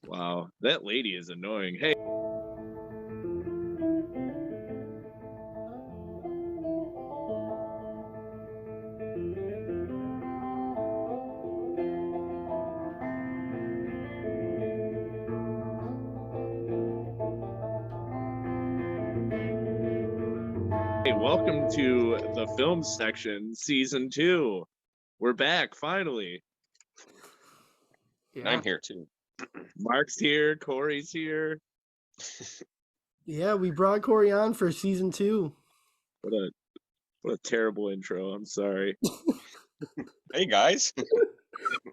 Wow, that lady is annoying. Hey. Hey, welcome to the film section, season 2. We're back finally. Yeah. I'm here too. Mark's here, Cory's here. Yeah, we brought Cory on for season 2. What a terrible intro. I'm sorry. Hey guys.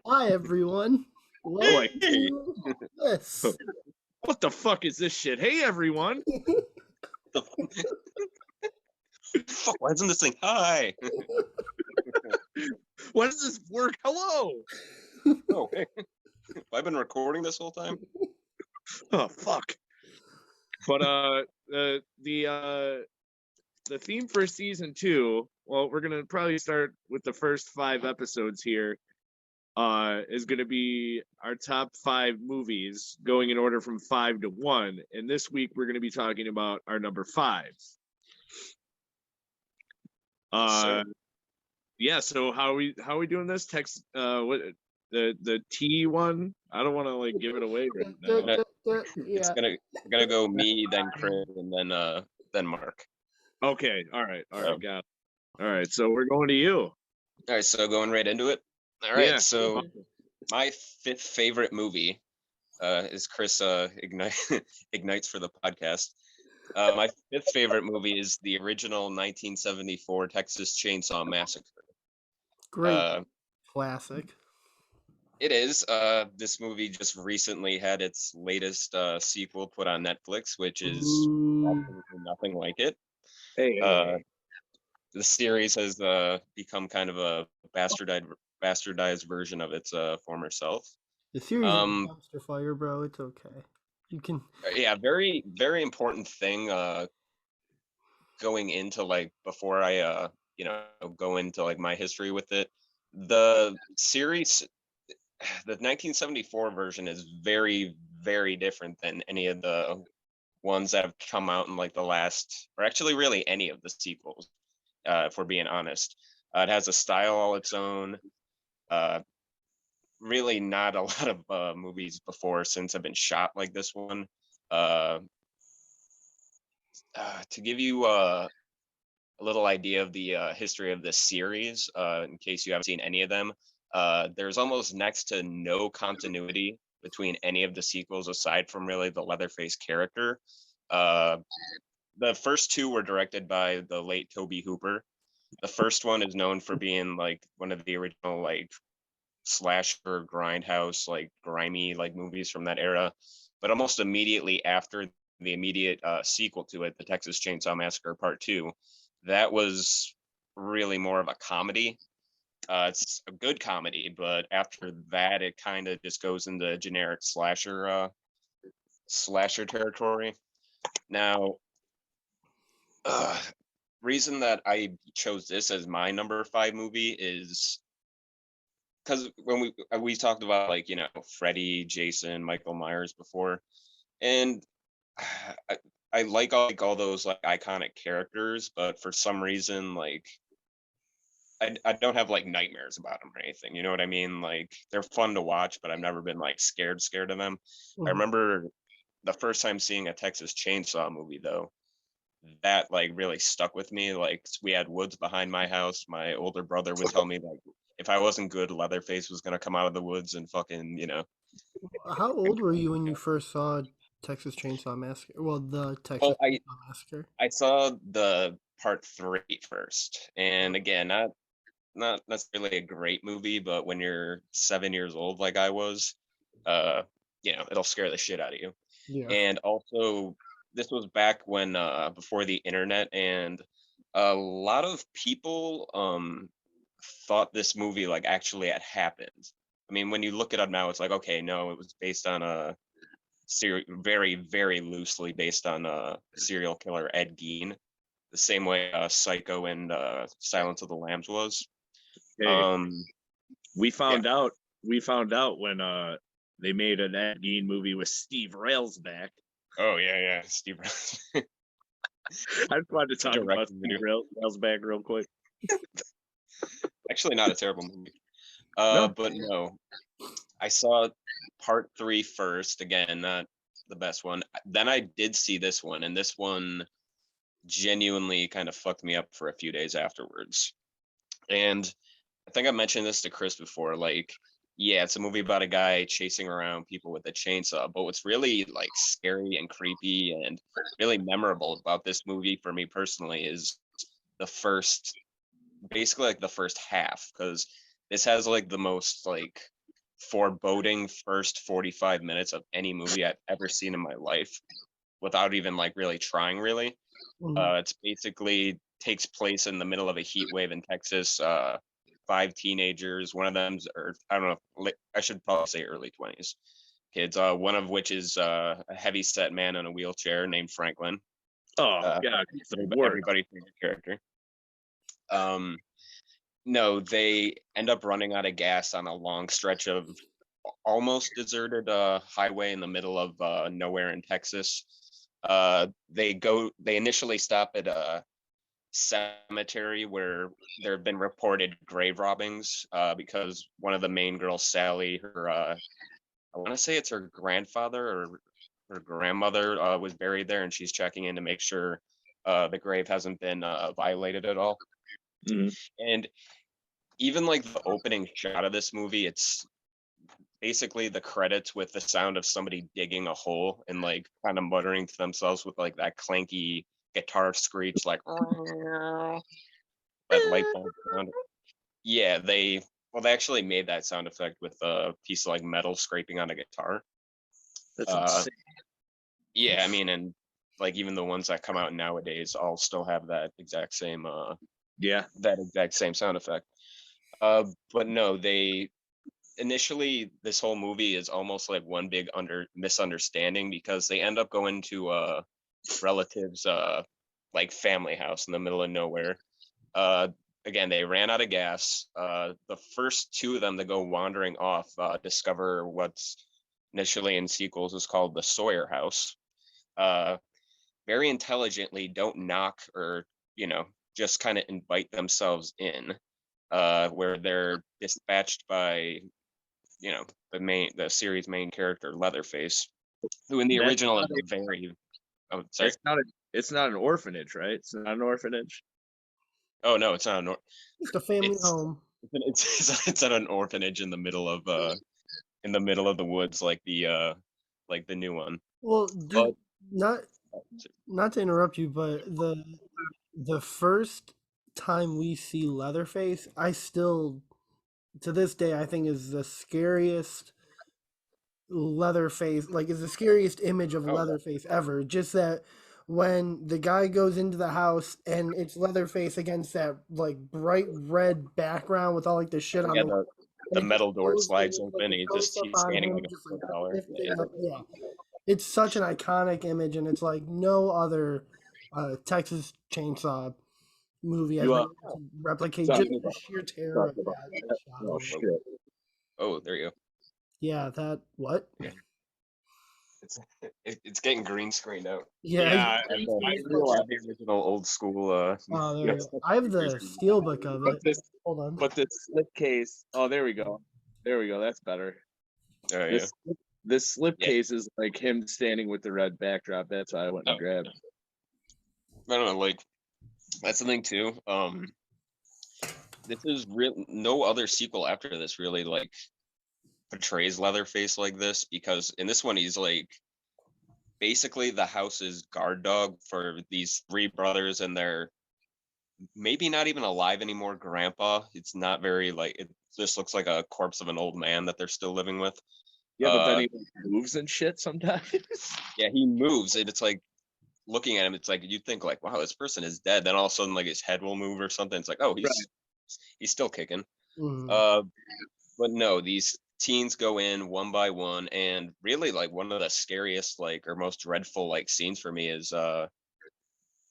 Hi everyone. Welcome to this. What the fuck is this shit? Hey everyone. Fuck, why isn't this thing hi? Why does this work? Hello. Oh, hey. Have I been recording this whole time? Oh fuck. But the theme for season 2, well, we're gonna probably start with the first 5 episodes here. Is going to be our top 5 movies going in order from 5 to 1. And this week we're going to be talking about our number 5s. Yeah. So how are we doing this? Text what the T1? I don't want to like give it away right now. It's gonna go me, then Chris, and then Mark. Okay. All right. Got it. All right. So we're going to you. All right. So going right into it. All right. Yeah. So my 5th favorite movie is Chris ignites for the podcast. My 5th favorite movie is the original 1974 Texas Chainsaw Massacre. Great. Classic. It is. This movie just recently had its latest sequel put on Netflix, which is absolutely nothing like it. Hey. The series has become kind of a bastardized version of its former self. The series is a dumpster fire, bro. It's okay. You can. Yeah, very, very important thing going into like before I go into like my history with it. The series, the 1974 version is very, very different than any of the ones that have come out in like the last, or actually really any of the sequels, if we're being honest. It has a style all its own. Really not a lot of movies before since have been shot like this one. To give you a little idea of the history of this series, in case you haven't seen any of them, there's almost next to no continuity between any of the sequels aside from really the Leatherface character. The first 2 were directed by the late Tobe Hooper. The first one is known for being like one of the original like slasher grindhouse like grimy like movies from that era, but almost immediately after the immediate sequel to it, the Texas Chainsaw Massacre Part 2, that was really more of a comedy. It's a good comedy, but after that it kind of just goes into generic slasher territory. Now reason that I chose this as my number 5 movie is because when we talked about like Freddy, Jason, Michael Myers before, and I like all those like iconic characters, but for some reason like I don't have like nightmares about them or anything. You know what I mean? Like they're fun to watch, but I've never been like scared of them. I remember the first time seeing a Texas Chainsaw movie though, that like really stuck with me. Like we had woods behind my house. My older brother would tell me like if I wasn't good, Leatherface was gonna come out of the woods and fucking How old were you when you first saw Texas Chainsaw Massacre? Well, the Texas Chainsaw Massacre. I saw the Part 3 first, and again, not necessarily a great movie, but when you're 7 years old like I was, it'll scare the shit out of you. Yeah. And also, this was back when before the internet, and a lot of people thought this movie like actually had happened. I mean, when you look it up now, it's like, okay, no, it was based on a very, very loosely based on serial killer Ed Gein, the same way Psycho and Silence of the Lambs was. Hey, we found out when they made an Ed Gein movie with Steve Railsback. Oh yeah, Steve. I just wanted to talk about Steve Railsback real quick. Actually, not a terrible movie. No. But no, I saw part 3 first. Again, not the best one. Then I did see this one, and this one genuinely kind of fucked me up for a few days afterwards. And I think I mentioned this to Chris before. Like, yeah, it's a movie about a guy chasing around people with a chainsaw. But what's really like scary and creepy and really memorable about this movie for me personally is basically like the first half, because this has like the most like foreboding first 45 minutes of any movie I've ever seen in my life without even like really trying really. It's basically takes place in the middle of a heat wave in Texas. 5 teenagers, one of them's, or I don't know, I should probably say early 20s kids, one of which is a heavy set man in a wheelchair named Franklin. Oh God, everybody's favorite character. No, they end up running out of gas on a long stretch of almost deserted highway in the middle of nowhere in Texas. They initially stop at a cemetery where there have been reported grave robbings because one of the main girls, Sally, her I want to say it's her grandfather or her grandmother was buried there, and she's checking in to make sure the grave hasn't been violated at all. Mm-hmm. And even like the opening shot of this movie, it's basically the credits with the sound of somebody digging a hole and like kind of muttering to themselves with like that clanky guitar screech, like that light bulb sound. Yeah, they actually made that sound effect with a piece of like metal scraping on a guitar. That's insane. Yeah, I mean, and like even the ones that come out nowadays all still have that exact same sound effect. But no, they initially, this whole movie is almost like one big misunderstanding, because they end up going to relatives like family house in the middle of nowhere. Again, they ran out of gas. The first 2 of them that go wandering off discover what's initially in sequels is called the Sawyer house. Very intelligently don't knock or just kind of invite themselves in, where they're dispatched by the series main character Leatherface, who in the original is very sorry. It's not an orphanage, right? It's not an orphanage. Oh no, it's not an It's a family home. It's at an orphanage in the middle of the woods, like the new one. Well, dude, not to interrupt you, but the first time we see Leatherface, I still, to this day, I think is the scariest Leatherface, like is the scariest image of Leatherface ever. Just that when the guy goes into the house and it's Leatherface against that like bright red background with all like the shit on the metal door slides open and he's standing like a yeah. It's such an iconic image, and it's like no other Texas Chainsaw movie has been able to replicate just the sheer terror of that shot. Oh shit! Oh, there you go. Yeah, that what? Yeah. It's getting green screened out. Yeah, I realize the original old school. Oh, there we go. I have the steelbook of it. Hold on. But this slipcase. Oh, there we go. There we go. That's better. Oh yeah. This slipcase is like him standing with the red backdrop. That's why I went and grabbed. I don't know, like that's the thing too. This is no other sequel after this really like portrays Leatherface like this, because in this one he's like basically the house's guard dog for these 3 brothers and their maybe not even alive anymore grandpa. It's not very like, it just looks like a corpse of an old man that they're still living with. Yeah, but then he moves and shit sometimes. Yeah, he moves, and it's like looking at him, it's like you think like, wow, this person is dead. Then all of a sudden, like his head will move or something. It's like, oh, he's still kicking. Mm. But no, these teens go in one by one, and really like one of the scariest like or most dreadful like scenes for me is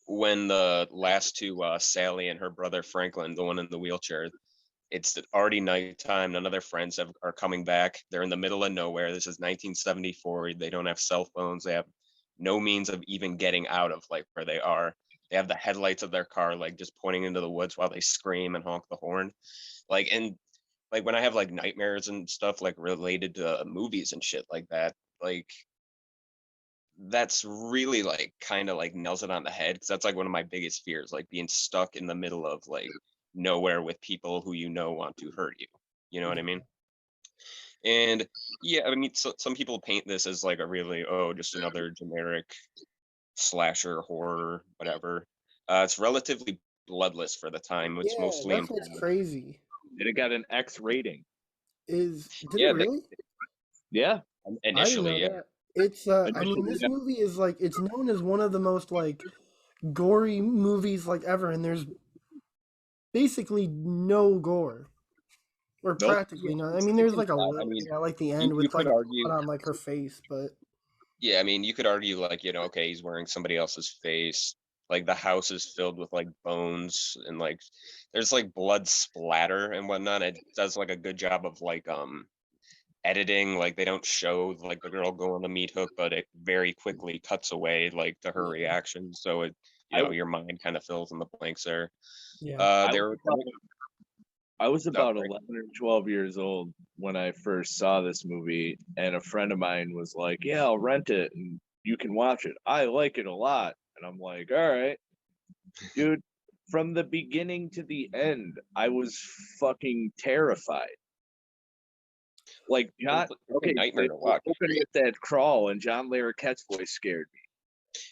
when the last 2, Sally and her brother Franklin, the one in the wheelchair, It's already nighttime. None of their friends are coming back. They're in the middle of nowhere. This is 1974. They don't have cell phones. They have no means of even getting out of like where they are. They have the headlights of their car like just pointing into the woods while they scream and honk the horn. Like, and like when I have like nightmares and stuff like related to movies and shit like that, like that's really like kind of like nails it on the head, because that's like one of my biggest fears, like being stuck in the middle of like nowhere with people who want to hurt you. You know what I mean? And yeah, I mean, some people paint this as like a really, oh, just another generic slasher horror, whatever. It's relatively bloodless for the time. It's Yeah, mostly that's what's crazy. And it got an X rating. Did it yeah, really? Yeah. I didn't know initially, yeah. that. It's I mean, this movie is like, it's known as one of the most like gory movies like ever, and there's basically no gore. Or Nope. practically not. I mean, there's like a I little mean, bit at like the you, end you with could like argue, blood on like her face, but yeah, I mean, you could argue like, okay, he's wearing somebody else's face. Like the house is filled with like bones and like there's like blood splatter and whatnot. It does like a good job of like editing. Like they don't show like the girl go on the meat hook, but it very quickly cuts away like to her reaction. So it, your mind kind of fills in the blanks there. yeah. I was about sorry. 11 or 12 years old when I first saw this movie, and a friend of mine was like, "Yeah, I'll rent it and you can watch it. I like it a lot." And I'm like, "All right, dude." From the beginning to the end, I was fucking terrified. Like John, It's a nightmare to watch. opening with that crawl and John Larroquette's voice scared me.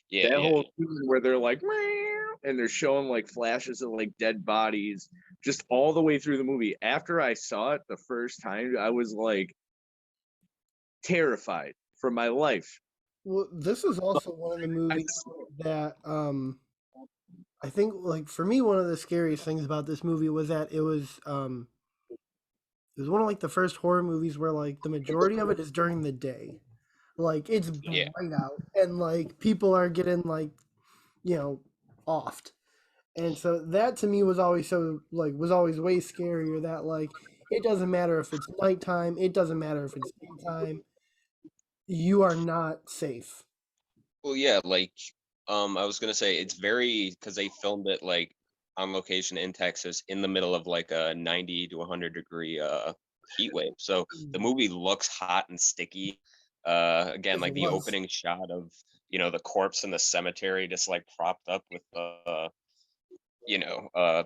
Yeah, That yeah. whole scene where they're like, "Meow," and they're showing like flashes of like dead bodies, just all the way through the movie. After I saw it the first time, I was like terrified for my life. Well, this is also one of the movies that I think, like, for me, one of the scariest things about this movie was that it was one of like the first horror movies where like the majority of it is during the day. Like it's Yeah. bright out and like people are getting like, offed. And so that to me was always was always way scarier, that like it doesn't matter if it's nighttime, it doesn't matter if it's daytime, you are not safe. Well, yeah, like I was gonna say it's very, because they filmed it like on location in Texas in the middle of like a 90 to 100 degree heat wave. So the movie looks hot and sticky. Again, If like it the was. opening shot of, the corpse in the cemetery just like propped up with you know,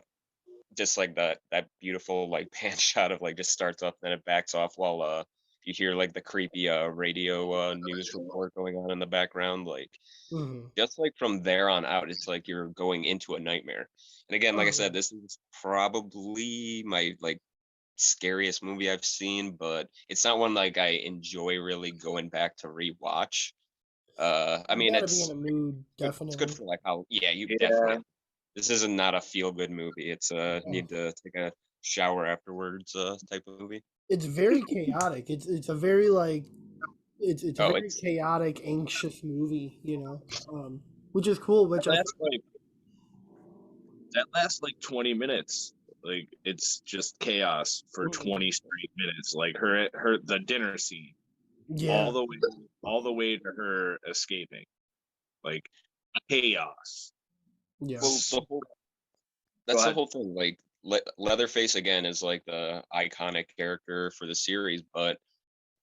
just like that beautiful like pan shot of like just starts up then it backs off while you hear like the creepy radio news report going on in the background. Like Mhm. just like from there on out, it's like you're going into a nightmare. And again, like I Oh, said, this is probably my like scariest movie I've seen, but it's not one like I enjoy really going back to rewatch. I you mean, gotta be in a mood, it's good definitely. for like how, yeah, you Yeah, definitely, this is not a feel good movie. It's Oh. need to take a shower afterwards type of movie. It's very chaotic. It's a very like it's a Oh, very it's chaotic, anxious movie, which is cool. Which I think, that's like that lasts like 20 minutes. Like it's just chaos for 20 straight minutes. Like her the dinner scene, all yeah, the way to her escaping. Like chaos. yeah, well, Go that's the ahead. whole thing. Like Leatherface again is like the iconic character for the series, but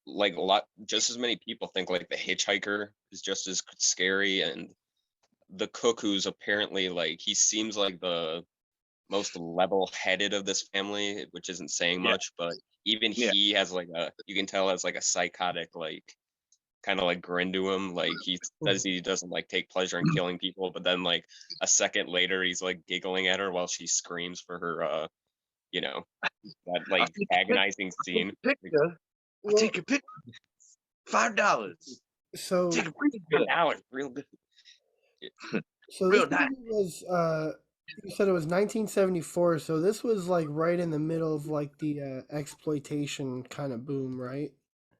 like a lot, just as many people think like the hitchhiker is just as scary, and the cook, who's apparently like, he seems like the most level-headed of this family, which isn't saying Yeah. much, but even Yeah. he has like you can tell has like a psychotic like kind of like grin to him. Like he says he doesn't like take pleasure in killing people, but then like a second later he's like giggling at her while she screams for her that I'll like take your agonizing scene. picture. I'll well, take your picture. $5. so Take a picture. Now it's real good. so this Real nice. movie was you said it was 1974, so this was like right in the middle of like the exploitation kind of boom, right?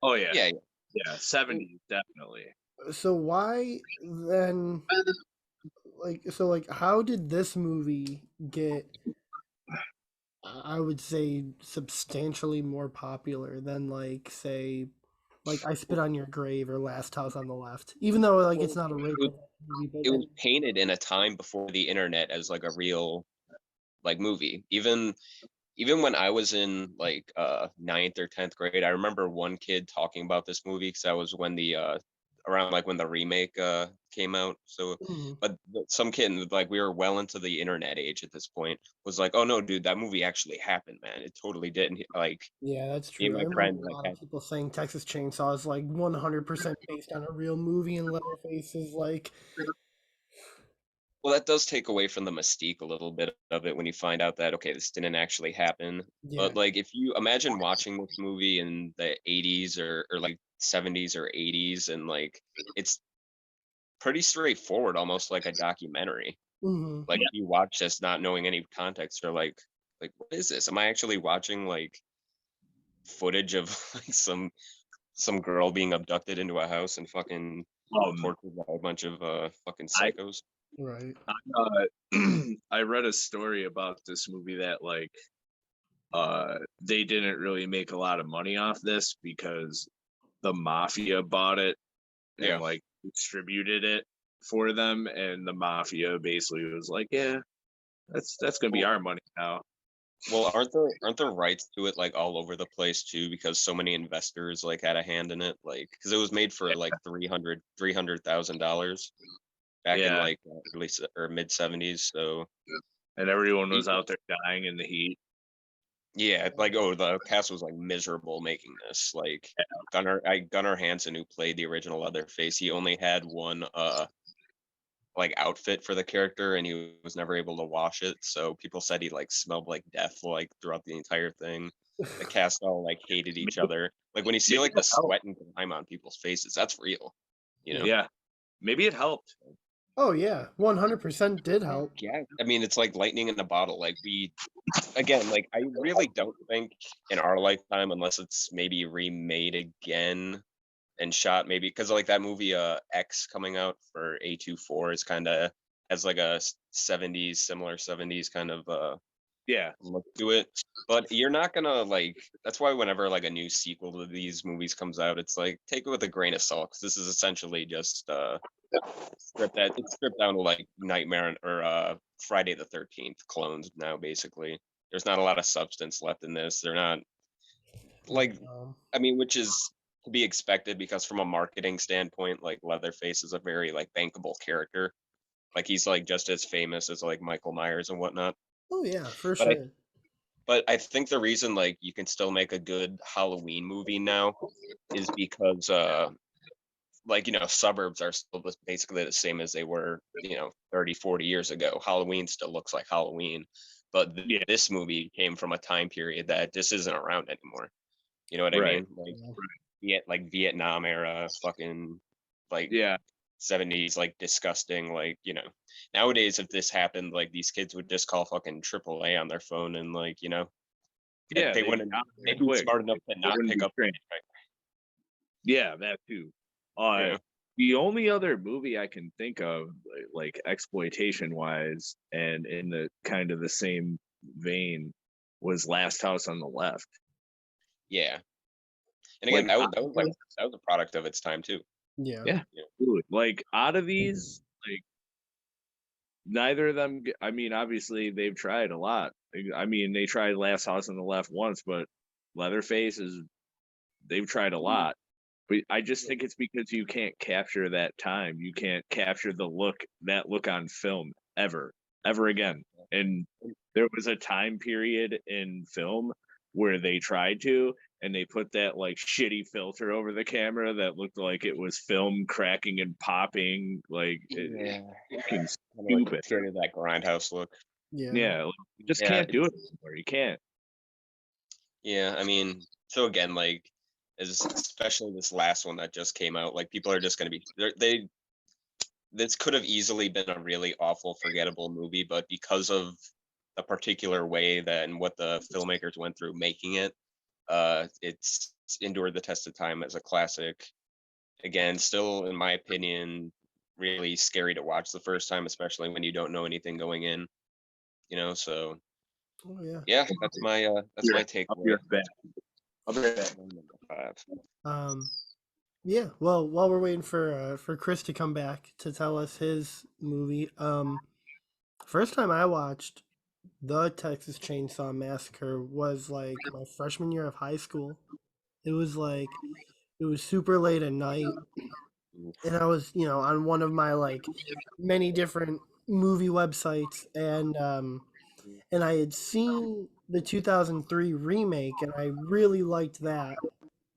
Oh yeah. Yeah, Yeah. 70s, definitely. So why then, like, how did this movie get I would say substantially more popular than like say like I Spit on Your Grave or Last House on the Left. Even though like it's not a It rape was, movie, but it was painted in a time before the internet as like a real like movie. Even when I was in like ninth or 10th grade, I remember one kid talking about this movie because that was when the around like when the remake came out. So Mhm. but some kid, like we were well into the internet age at this point, was like, oh no dude, that movie actually happened, man, it totally did. And like Yeah, that's me and true. I my remember friend a like lot of had, people saying Texas Chainsaw is like 100% based on a real movie, and Leatherface is like, well, that does take away from the mystique a little bit of it when you find out that okay, this didn't actually happen. yeah. But like if you imagine watching this movie in the 80s or like 70s or 80s, and like it's pretty straightforward, almost like a documentary. Hmm. Like if you watch this not knowing any context, or like what is this? Am I actually watching like footage of like some girl being abducted into a house and fucking tortured by a bunch of fucking psychos? Right. I read a story about this movie that like they didn't really make a lot of money off this because the mafia bought it and Yeah. like distributed it for them, and the mafia basically was like, yeah, that's gonna be Well, our money now. well, aren't there rights to it like all over the place too? Because so many investors like had a hand in it, like because it was made for like $300,000 back in Yeah, like early or mid '70s. So and everyone was people, out there dying in the heat. yeah, like oh, the cast was like miserable making this. Like Gunnar Hansen, who played the original Leatherface, he only had one like outfit for the character, and he was never able to wash it. So people said he like smelled like death like throughout the entire thing. The cast all like hated each Maybe, other. Like when you see maybe like the it helped. sweat and grime on people's faces, that's real. You know? Yeah, maybe it helped. Oh yeah, 100% did help. Yeah. I mean, it's like lightning in a bottle. Like we again, like I really don't think in our lifetime, unless it's maybe remade again and shot maybe because like that movie X coming out for A24 is kind of has like a 70s similar 70s kind of Yeah, look to it. But you're not gonna like that's why whenever like a new sequel to these movies comes out, it's like take it with a grain of salt because this is essentially just stripped down to like Nightmare or Friday the 13th clones now basically. There's not a lot of substance left in this. They're not like Um, I mean, which is to be expected because from a marketing standpoint, like Leatherface is a very like bankable character. Like he's like just as famous as like Michael Myers and whatnot. oh yeah, for But I sure. but I think the reason like you can still make a good Halloween movie now is because like suburbs are still basically the same as they were 30, 40 years ago. Halloween still looks like Halloween, but yeah, this movie came from a time period that just isn't around anymore. You know what I right. mean? Like Vietnam era fucking like Yeah, 70s like disgusting like nowadays if this happened like these kids would just call fucking AAA on their phone and like yeah, they they wouldn't got they'd there be quick. smart enough to They not wouldn't pick be up the trained. Yeah, that too. Uh, yeah the only other movie I can think of, like exploitation wise, and in the kind of the same vein, was Last House on the Left. yeah and again Like, that was a product of its time too. Yeah. yeah, Yeah. dude, like out of these, like neither of them. I mean, obviously they've tried a lot. I mean, they tried Last House on the Left once, but Leatherface is they've tried a lot. But I just think it's because you can't capture that time. You can't capture that look on film ever again. And there was a time period in film where they tried to, and they put that like shitty filter over the camera that looked like it was film cracking and popping, like Yeah. fucking Kind of like stupid. created that grindhouse look. Yeah. Yeah, like, you just Yeah, can't do it anymore. You can't. yeah. I mean, so again, like, especially this last one that just came out, like, people are just gonna be they. This could have easily been a really awful, forgettable movie, but because of the particular way that and what the filmmakers went through making it, it's endured the test of time as a classic. Again, still, in my opinion, really scary to watch the first time, especially when you don't know anything going in. So Oh yeah. Yeah, that's my I'll takeaway. be right back. I'll be right back. Number 5. Yeah. Well, while we're waiting for Chris to come back to tell us his movie, first time I watched the Texas Chainsaw Massacre was like my freshman year of high school. It was like it was super late at night, and I was on one of my like many different movie websites, and I had seen the 2003 remake, and I really liked that.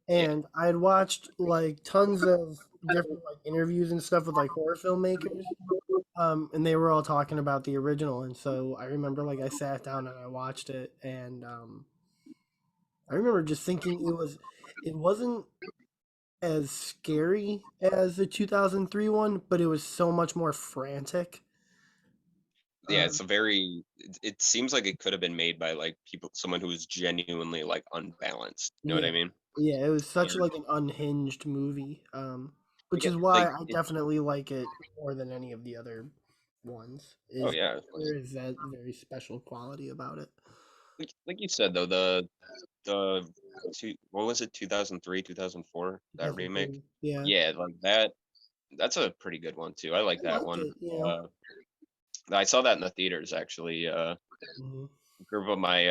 Yeah, And I had watched like tons of different like interviews and stuff with like horror filmmakers, and they were all talking about the original. And so I remember like I sat down and I watched it, and I remember just thinking it wasn't as scary as the 2003 one, but it was so much more frantic. yeah. Um, It's a very. It seems like it could have been made by like someone who was genuinely like unbalanced. You know what yeah, I mean? yeah, it was such And like an unhinged movie, which like, is why like I it, definitely like it more than any of the other ones. oh Is yeah, there is that very special quality about it. like you said though, the what was it, 2003, 2004, that remake? 2003, yeah, Yeah, like that. That's a pretty good one too. I like I that liked one. it. You know, I saw that in the theaters actually. Mhm. A group of my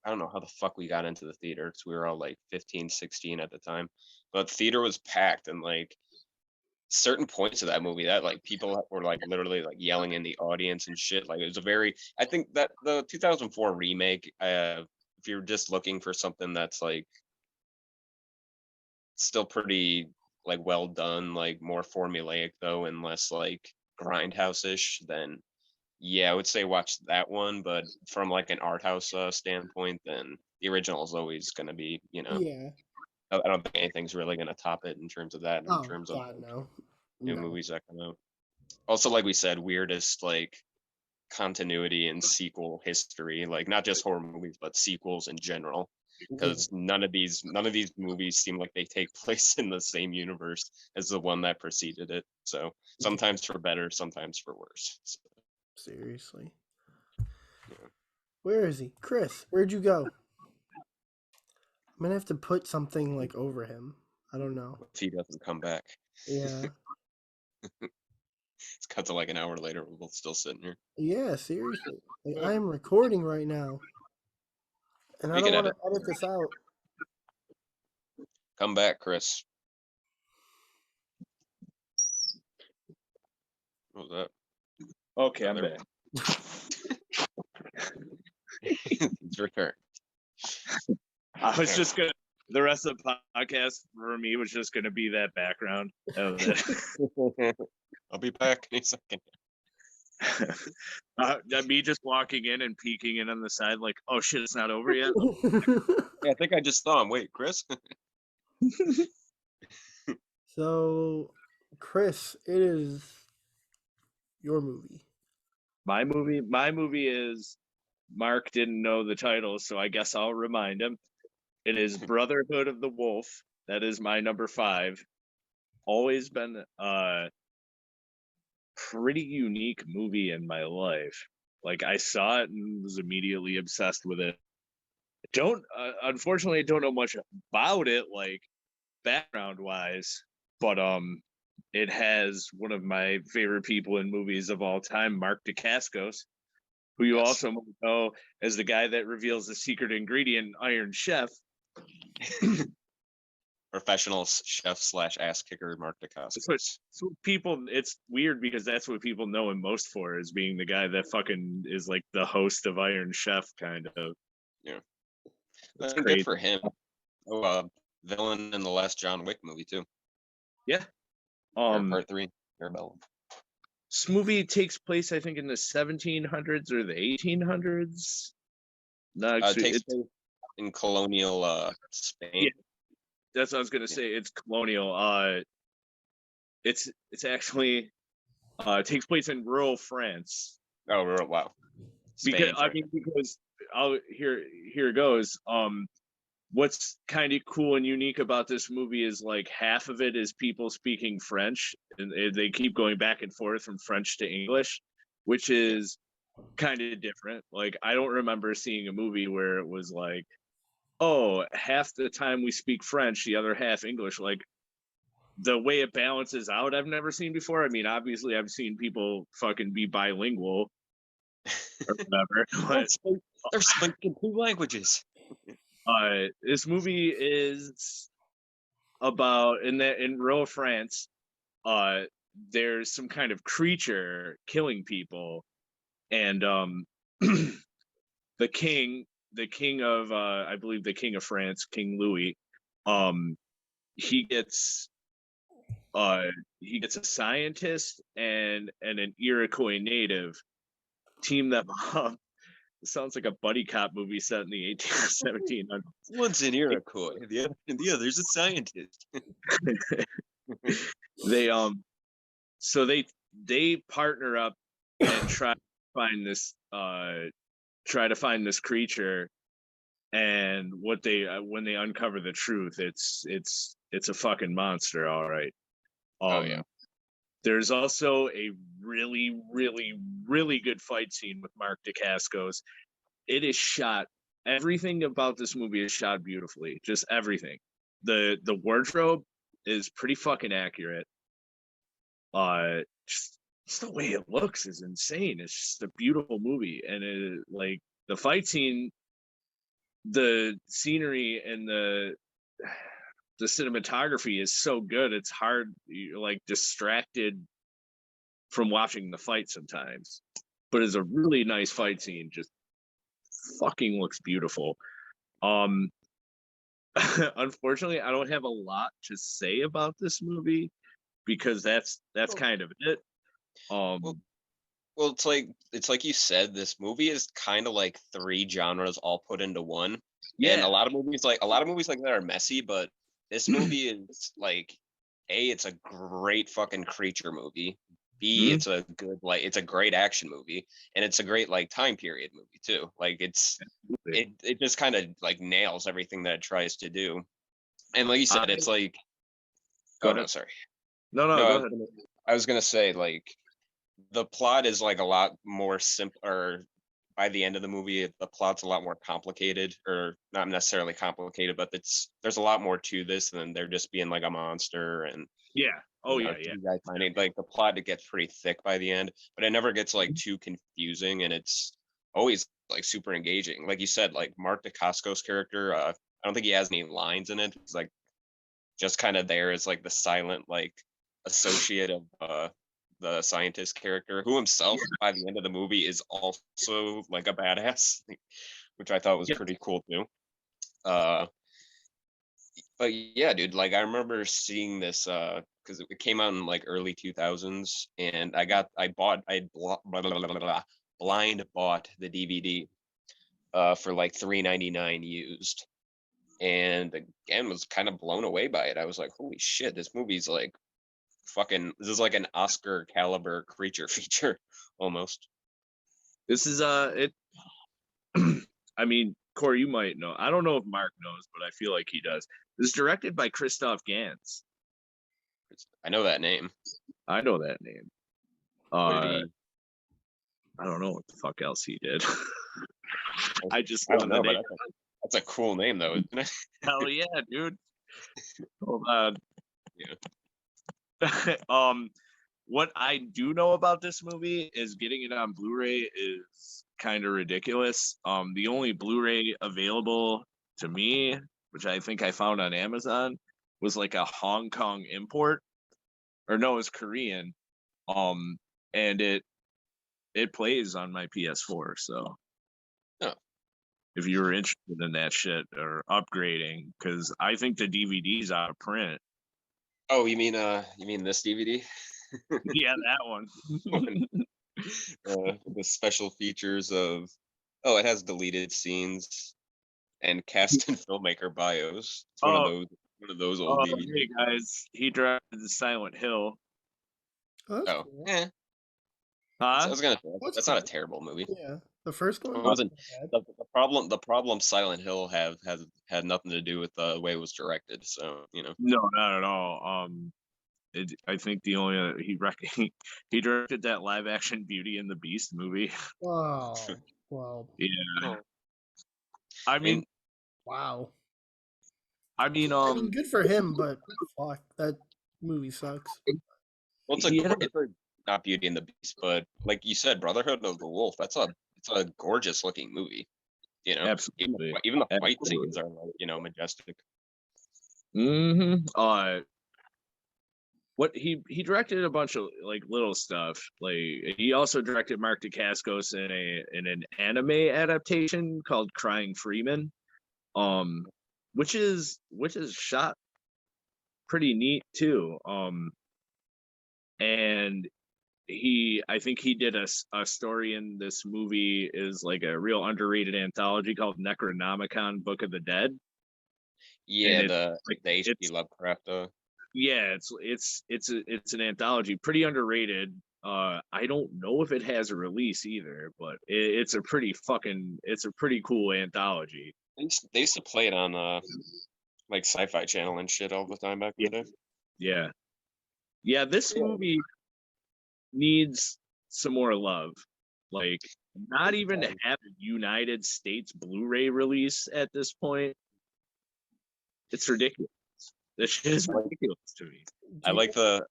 I don't know how the fuck we got into the theater 'cause we were all like 15, 16 at the time. But the theater was packed and like certain points of that movie that like people were like literally like yelling in the audience and shit. Like it was a very I think that the 2004 remake, if you're just looking for something that's like still pretty like well done, like more formulaic though and less like grindhouse-ish, then yeah, I would say watch that one, but from like an art house standpoint, then the original is always going to be, Yeah. I don't think anything's really going to top it in terms of that, in Oh terms of God, like no, new no. movies that come out. Also, like we said, weirdest like continuity and sequel history, like not just horror movies, but sequels in general. Yeah, Because none of these movies seem like they take place in the same universe as the one that preceded it. So yeah. sometimes for better, sometimes for worse. So, Seriously. yeah. Where is he, Chris? Where'd you go? I'm gonna have to put something like over him. I don't know. If he doesn't come back. Yeah. It's cut to like an hour later. We're both still sitting here. Yeah, seriously. Like I am recording right now, and I We don't can want edit. to edit this out. Come back, Chris. What was that? Okay, I'm There. back. It's returned. I was just gonna. The rest of the podcast for me was just gonna be that background. That was it. I'll be back in a second. Me just walking in and peeking in on the side, like, oh shit, it's not over yet. Yeah, I think I just saw him. Wait, Chris? So, Chris, it is your movie. My movie is Mark didn't know the title, so I guess I'll remind him. It is Brotherhood of the Wolf. That is my number 5. Always been a pretty unique movie in my life. Like I saw it and was immediately obsessed with it. Don't unfortunately I don't know much about it, like background wise, but it has one of my favorite people in movies of all time, Mark Dacascos, who you Yes. also know as the guy that reveals the secret ingredient, Iron Chef. Professional chef slash ass kicker Mark Dacascos. So people, it's weird because that's what people know him most for, is being the guy that fucking is like the host of Iron Chef, kind of. Yeah. That's Good crazy. for him. Villain in the last John Wick movie too. Yeah. Or part 3. Arabella. This movie takes place, I think, in the 1700s or the 1800s. No, actually, Takes place in colonial Spain. Yeah, that's what I was gonna say. It's colonial. It's actually takes place in rural France. Oh wow. Because Spain, because here it goes. What's kind of cool and unique about this movie is like half of it is people speaking French, and they keep going back and forth from French to English, which is kind of different. Like, I don't remember seeing a movie where it was like, oh, half the time we speak French, the other half English. Like, the way it balances out, I've never seen before. I mean, obviously, I've seen people fucking be bilingual or whatever, but They're speaking two languages. this movie is about in rural France. There's some kind of creature killing people, and the king, of I believe the king of France, King Louis, um, he gets a scientist and an Iroquois native, team them up. It sounds like a buddy cop movie set in the 1700s. One's an Iroquois, the other's a scientist. They so they partner up and try to find this creature, and what they when they uncover the truth, it's a fucking monster, all right. Oh yeah. There's also a really, really, really good fight scene with Mark Dacascos. It is shot. Everything about this movie is shot beautifully. Just everything. The wardrobe is pretty fucking accurate. Just the way it looks is insane. It's just a beautiful movie, and it, like, the fight scene, the scenery, and the cinematography is so good. It's hard, you're like distracted from watching the fight sometimes, but it's a really nice fight scene. Just fucking looks beautiful. Unfortunately, I don't have a lot to say about this movie because that's kind of it. Well, it's like you said, this movie is kind of like three genres all put into one. Yeah. And a lot of movies like that are messy, but this movie is like, A, it's a great fucking creature movie. B, it's a good, like, it's a great action movie, and it's a great like time period movie too. Like it just kind of like nails everything that it tries to do. And like you said, it's like, Go oh no, ahead. sorry. No, No, go ahead. I was gonna say, like, the plot is like a lot more simple, or by the end of the movie, the plot's a lot more complicated, or not necessarily complicated, but there's a lot more to this than there just being like a monster and Yeah. Oh you know, yeah. two guys finding, like, the plot, it gets pretty thick by the end, but it never gets like too confusing, and it's always like super engaging. Like you said, like Mark Dacascos' character, I don't think he has any lines in it. He's like just kind of there as like the silent like associate of the scientist character, who himself by the end of the movie is also like a badass, which I thought was pretty cool too. But yeah, dude, like I remember seeing this because it came out in like early 2000s, and blind bought the DVD for like $3.99 used, and again was kind of blown away by it. I was like, holy shit, this movie's like this is like an Oscar caliber creature feature almost. This is it. I mean, Cory, you might know. I don't know if Mark knows, but I feel like he does. This is directed by Christoph Gans. I know that name. I know that name. What did he? I don't know what the fuck else he did. I don't know, but that's a cool name though, isn't it? Hell yeah, dude. Hold on. Yeah. What I do know about this movie is getting it on Blu-ray is kind of ridiculous. The only Blu-ray available to me, which I think I found on Amazon, was like a Hong Kong import, or no, it's Korean. And it plays on my PS4. So, if you were interested in that shit or upgrading, because I think the DVD's out of print. Oh, you mean this DVD? Yeah, that one. The special features of, it has deleted scenes and cast and filmmaker bios. It's one of those old DVDs. Hey guys, he directed the Silent Hill. Oh, Oh, cool. yeah. Huh? So I was gonna say that's not a terrible movie. Yeah, the first one It wasn't. The problem Silent Hill has had nothing to do with the way it was directed. So, you know. No, not at all. I think the only he directed that live action Beauty and the Beast movie. Oh, well, Yeah, Oh, I mean, mean, wow. I mean, I mean, good for him, but fuck, that movie sucks. well, it's he had not Beauty and the Beast, but like you said, Brotherhood of the Wolf. It's a gorgeous looking movie. You know, absolutely, even the fight absolutely. scenes are like, majestic. What he directed a bunch of like little stuff. Like he also directed Mark Dacascos in an anime adaptation called Crying Freeman, which is shot pretty neat too. And I think he did a story in this movie is like a real underrated anthology called Necronomicon Book of the Dead. Yeah, And the like, H.P. Lovecraft. yeah, it's an anthology, pretty underrated. I don't know if it has a release either, but it's a pretty cool anthology. They used to play it on like Sci-Fi Channel and shit all the time back in the day. Yeah. This movie needs some more love. Like, not even to have a United States Blu-ray release at this point. It's ridiculous. This shit is ridiculous to me. I like the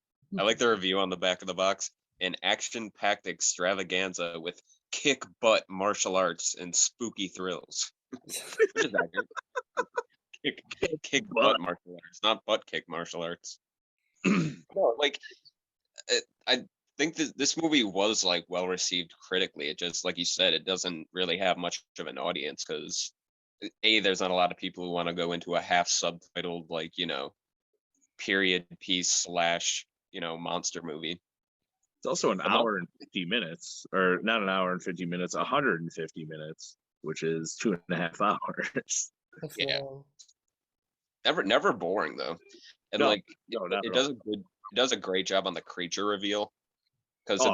review on the back of the box. An action-packed extravaganza with kick butt martial arts and spooky thrills. Which is accurate. Kick butt martial arts, not butt kick martial arts. No, like I think this movie was like well received critically. It just, like you said, it doesn't really have much of an audience because there's not a lot of people who want to go into a half subtitled like period piece / monster movie. It's also an hour and 50 minutes, or not an hour and 50 minutes, 150 minutes, which is 2.5 hours. Yeah. Never boring though. And it does a great job on the creature reveal. Because at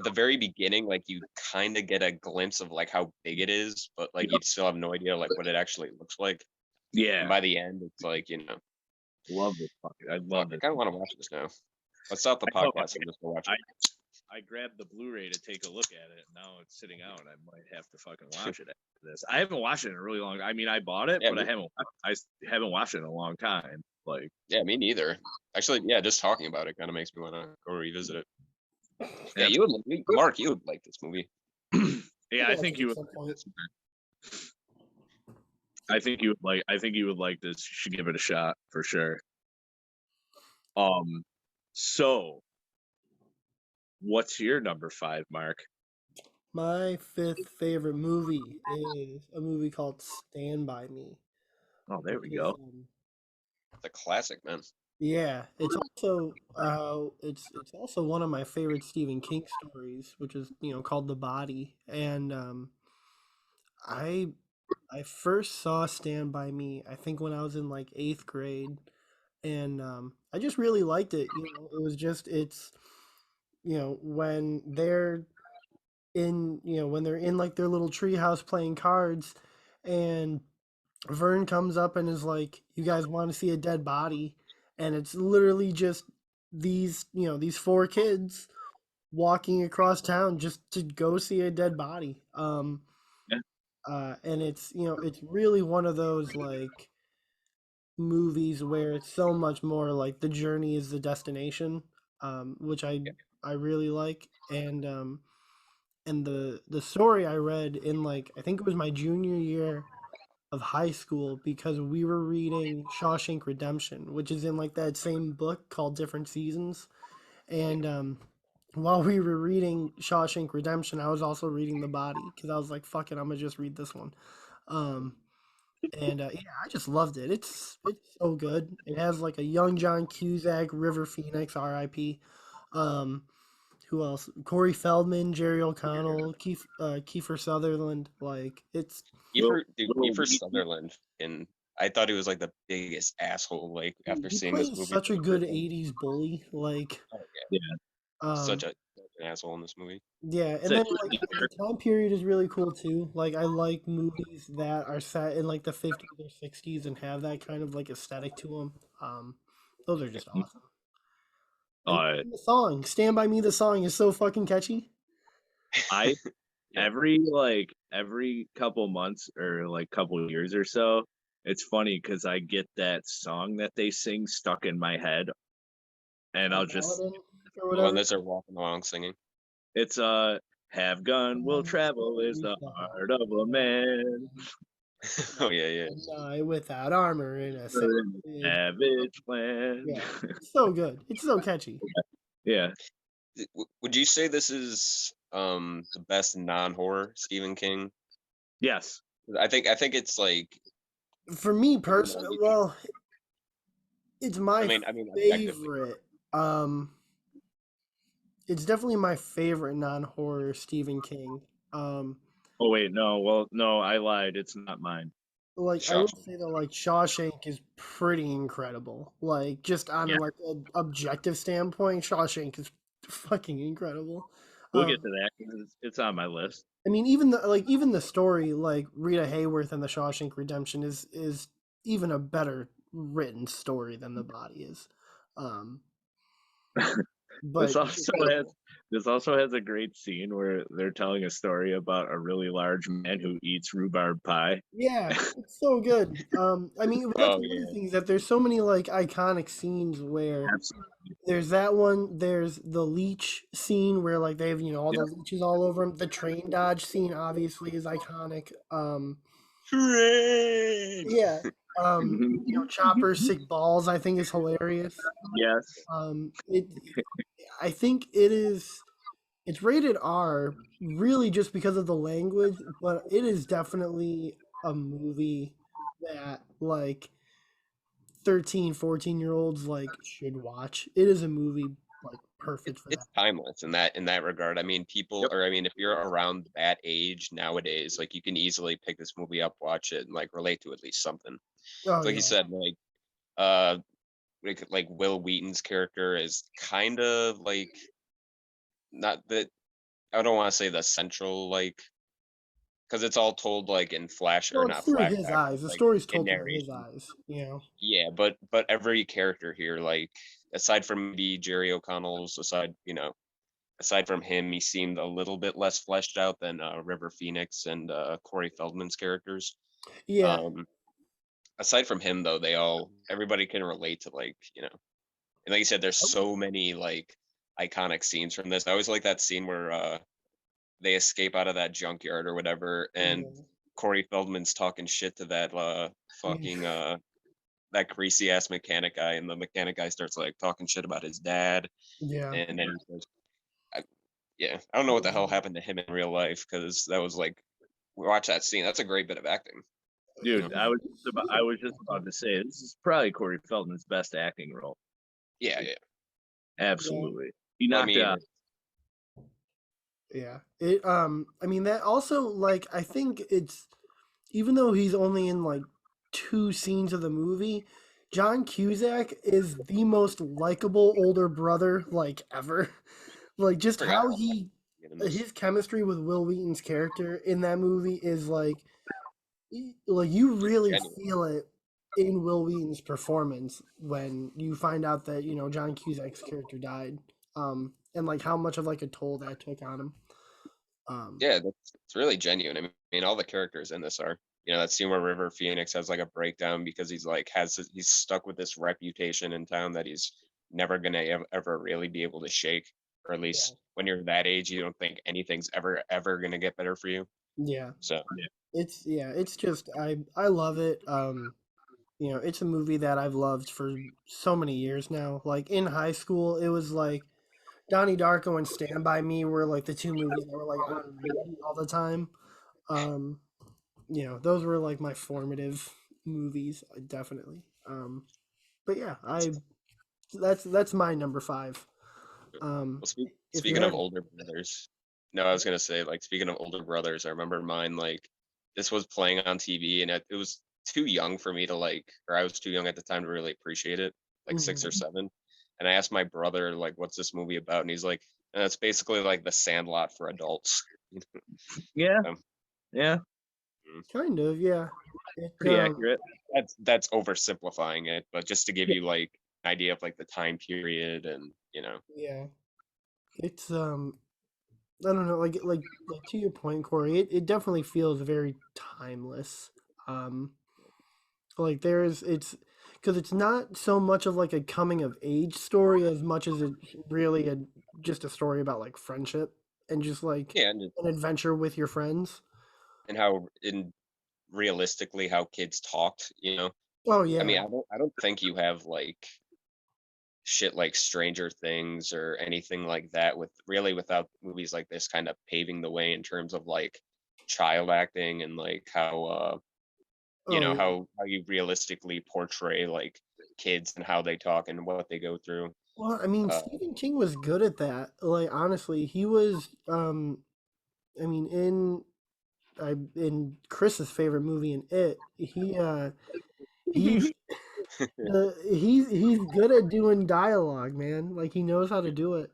the very beginning, like you kind of get a glimpse of like how big it is, but like you still have no idea like what it actually looks like. Yeah. And by the end, it's like love this. I love it. I kind of want to watch this now. Let's stop the podcast and just go watch it. I grabbed the Blu-ray to take a look at it. Now it's sitting out. I might have to fucking watch it after this. I haven't watched it in a really long. I mean, I bought it, but I haven't watched it in a long time. Like, yeah, me neither. Actually, yeah, just talking about it kind of makes me want to go revisit it. Yeah, Mark, you would like this movie. Yeah, I think you would. I think you would like this. You should give it a shot for sure. So what's your number 5, Mark? My 5th favorite movie is a movie called Stand By Me. Oh, there we go. It's a classic, man. Yeah, it's also one of my favorite Stephen King stories, which is called The Body, and I first saw Stand By Me I think when I was in like 8th grade, and I just really liked it. It was just when they're in like their little treehouse playing cards, and Vern comes up and is like, "You guys want to see a dead body?" And it's literally just these 4 kids walking across town just to go see a dead body. And it's it's really one of those like movies where it's so much more like the journey is the destination, which I really like. And the story I read in like I think it was my junior year of high school, because we were reading Shawshank Redemption, which is in like that same book called Different Seasons. And while we were reading Shawshank Redemption, I was also reading The Body because I was like, "Fuck it, I'm gonna just read this one." Yeah, I just loved it. It's so good. It has like a young John Cusack, River Phoenix, R.I.P. Who else? Corey Feldman, Jerry O'Connell, Kiefer Sutherland. Like it's Kiefer Sutherland, and I thought he was like the biggest asshole. Like after seeing this movie, such a good '80s bully. Like, such an asshole in this movie. Yeah, and then like the time period is really cool too. Like I like movies that are set in like the 50s or 60s and have that kind of like aesthetic to them. Those are just awesome. And the song "Stand By Me," the song is so fucking catchy. I Yeah. every couple months or like couple years or so, it's funny because I get that song that they sing stuck in my head, and I'll just Paladin or The whatever. one that they're walking along singing. it's have gun will travel is the heart of a man. Oh yeah. A knight without armor in a Savage land. Yeah, it's so good. It's so catchy. Yeah. Would you say this is the best non-horror Stephen King? Yes. I think it's like, For me you personally, well, it's my I mean objectively. favorite. It's definitely my favorite non-horror Stephen King. Oh wait, no. Well, no, I lied. It's not mine. Like I will say that like Shawshank is pretty incredible. Like just on Yeah. like an objective standpoint, Shawshank is fucking incredible. We'll get to that 'cause it's on my list. I mean, even the story, like Rita Hayworth and the Shawshank Redemption, is even a better written story than The Body is. But This also has a great scene where they're telling a story about a really large man who eats rhubarb pie. yeah, it's so good. I mean, that's Oh, one of yeah. the things that there's so many like iconic scenes where Absolutely. there's that one. There's the leech scene where like they have all the leeches all over him. The train dodge scene obviously is iconic. Train! Yeah. Chopper's sick balls I think is hilarious. Yes. I think it's rated R really just because of the language, but it is definitely a movie that like 13, 14-year-olds like should watch. It is a movie like perfect for that. It's timeless in that regard. I mean, people, or I mean, if you're around that age nowadays, like you can easily pick this movie up, watch it, and like relate to at least something. Oh Like yeah. you said, uh, like Will Wheaton's character is kind of like, not that, I don't want to say the central, like, because it's all told like in flash, or Well, it's not through his flashback, but eyes. The like story's in told through his narration. eyes. Yeah, but every character here, like aside from maybe Jerry O'Connell's, aside from him, he seemed a little bit less fleshed out than River Phoenix and Corey Feldman's characters. Yeah. Aside from him, though, everybody can relate to, like, and like you said, there's so many like iconic scenes from this. I always like that scene where they escape out of that junkyard or whatever, and Corey Feldman's talking shit to that fucking that greasy ass mechanic guy, and the mechanic guy starts like talking shit about his dad, Yeah. and then he says, I don't know what the hell happened to him in real life, because that was like, watch that scene. That's a great bit of acting. Dude, I was just about to say this is probably Corey Feldman's best acting role. Yeah. Absolutely. He knocked it out. Yeah. I mean that also like I think it's even though he's only in like 2 scenes of the movie, John Cusack is the most likable older brother like ever. Like just how his chemistry with Will Wheaton's character in that movie is like you really feel it in Will Wheaton's performance when you find out that John Cusack's character died, and like how much of like a toll that took on him. Yeah, it's really genuine. I mean, all the characters in this are, that scene where River Phoenix has like a breakdown because he's stuck with this reputation in town that he's never gonna ever really be able to shake, or at least when you're that age, you don't think anything's ever gonna get better for you. Yeah. So it's just I love it. It's a movie that I've loved for so many years now. Like in high school, it was like Donnie Darko and Stand By Me were like the 2 movies that were like on repeat all the time. Those were like my formative movies, definitely. But yeah, that's my number 5. Well, speaking of older brothers, no, I was gonna say, like, speaking of older brothers, I remember mine, like, this was playing on TV, and it was too young for me to like, or I was too young at the time to really appreciate it, like 6 or 7. And I asked my brother, like, what's this movie about? And he's like, it's basically like The Sandlot for adults. Yeah. Yeah. Kind of, yeah. Pretty accurate. That's oversimplifying it, but just to give you like idea of like the time period, and Yeah, it's I don't know, like to your point, Corey, it definitely feels very timeless. Um, like it's because it's not so much of like a coming of age story as much as it's really just a story about like friendship and just like yeah, and an adventure with your friends. how in realistically how kids talked. Oh I mean, yeah, I don't think you have like shit like Stranger Things or anything like that without movies like this kind of paving the way in terms of like child acting and like how oh yeah. how you realistically portray like kids and how they talk and what they go through. Well, I mean, Uh, Stephen King was good at that. Like honestly, he was. I mean, in Chris's favorite movie, in It, he he's good at doing dialogue, man. Like he knows how to do it.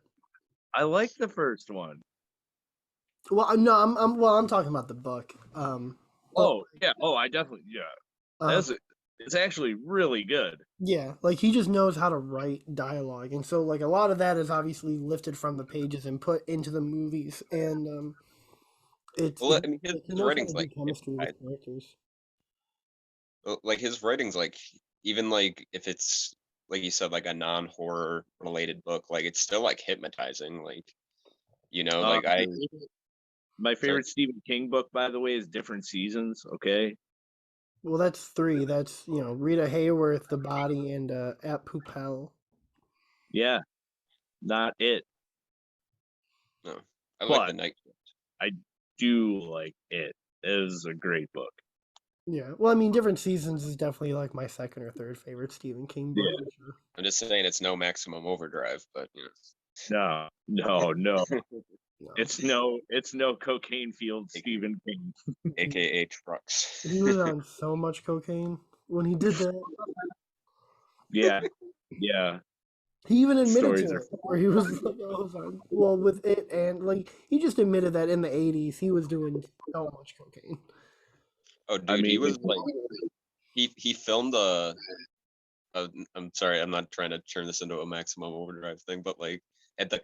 I like the first one. Well, no, I'm talking about the book. But Oh yeah. Oh, I definitely yeah. uh, It's actually really good. yeah, like he just knows how to write dialogue, and so like a lot of that is obviously lifted from the pages and put into the movies, and well, I mean, his, like, he his knows how to writing's do like chemistry with characters. like his writing's like, even like if it's like you said, like a non-horror related book, like it's still like hypnotizing, like Uh, like I my sorry. favorite Stephen King book, by the way, is Different Seasons. Okay. Well, that's three. That's Rita Hayworth, The Body, and At Pupel. Yeah. Not It, No, I like the but night. I do like It. It is a great book. Yeah. Well, I mean, Different Seasons is definitely like my second or third favorite Stephen King book. Yeah. For sure. I'm just saying it's no Maximum Overdrive, but No, no. No. It's no cocaine field Stephen King. AKA Trucks. He was on so much cocaine when he did that. Yeah. Yeah. He even admitted Stories to are it, where he was like, "Oh, fine." Well, with it, and like he just admitted that in the '80s he was doing so much cocaine. Oh, I dude, he mean, was like he filmed I'm sorry, I'm not trying to turn this into a Maximum Overdrive thing, but like at the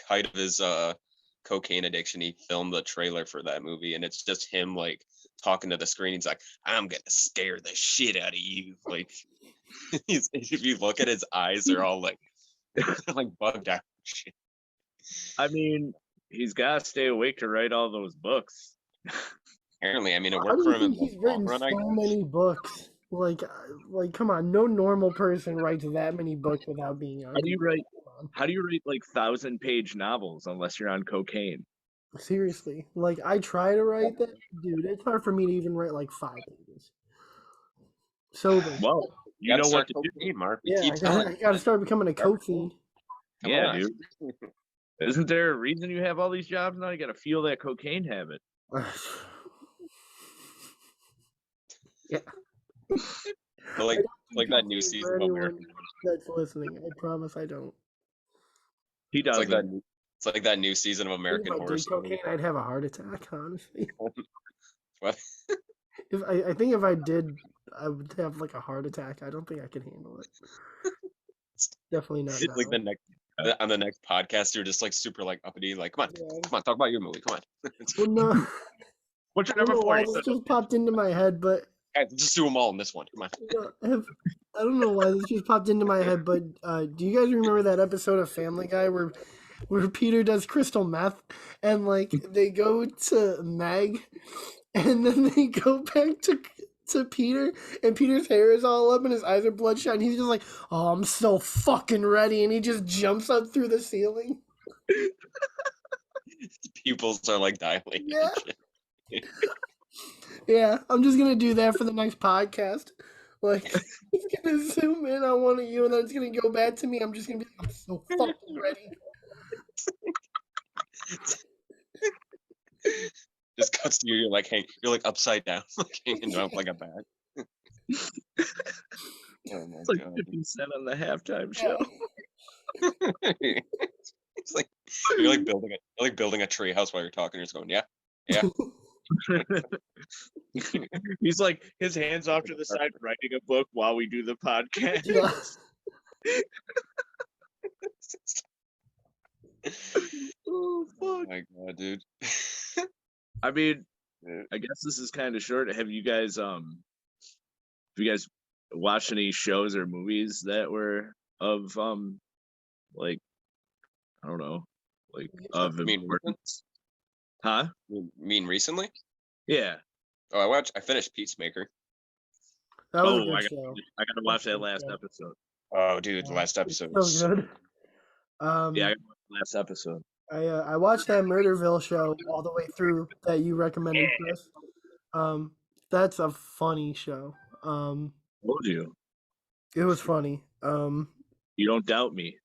height of his cocaine addiction, he filmed the trailer for that movie, and it's just him like talking to the screen. He's like, "I'm gonna scare the shit out of you." Like, if you look at his eyes, they're all like like bugged out. Shit. I mean, he's got to stay awake to write all those books. Apparently, I mean, it How worked do for you him in think the he's long written run, I so guess. many books? Like, come on, no normal person writes that many books without being on. How do you write? Come on. How do you write like 1,000-page novels unless you're on cocaine? Seriously, like I try to write that, dude. It's hard for me to even write like 5 pages. Sober. Well, You you gotta know what start to do. cocaine, Mark. We Yeah, keep I telling gotta you. start becoming a coke fiend. Come Yeah, on. dude. Isn't there a reason you have all these jobs now? You got to feel that cocaine habit. Yeah. But like, I don't it's do like that new cocaine season for of anyone American. that's listening. I promise I don't. He It's like that. doesn't. It's like that new season of I think American if I Horror did Story. cocaine, I'd have a heart attack. Honestly, What? if I think if I did, I would have like a heart attack. I don't think I could handle it. Definitely not Like now. on the next podcast, you're just like super like uppity, like come Yeah. on, talk about your movie, come on. Well, no, What's your I don't number know four? why this just popped into my head, but Guys, just do them all in this one. Come on. I don't know why this just popped into my head, but do you guys remember that episode of Family Guy where Peter does crystal meth and like they go to Meg and then they go back to Peter and Peter's hair is all up and his eyes are bloodshot and he's just like, "Oh, I'm so fucking ready," and he just jumps up through the ceiling. His pupils are like dilated. Yeah. Yeah, I'm just gonna do that for the next podcast. Like, it's gonna zoom in on one of you, and then it's gonna go back to me. I'm just gonna be like, "I'm so fucking ready." Just cuts to you. You're like, hey, you're like upside down, like hanging up like a bat. Oh my It's like god. 50 Cent on the halftime show. It's like you're like building a tree house while you're talking. You're just going, yeah. He's like his hands off to the side writing a book while we do the podcast. Yeah. Oh Oh fuck! my god, dude. I mean, Yeah. I guess this is kind of short. Have you guys watched any shows or movies that were of like I don't know, like of You mean recent? importance? Huh? You mean recently? Yeah. Oh, I finished Peacemaker. That was a Oh, good show. I gotta watch that last episode. Oh, dude, the last episode So was good. Yeah, I gotta watch the last episode. I watched that Murderville show all the way through that you recommended, Chris. That's a funny show. Told you. It was funny. You don't doubt me.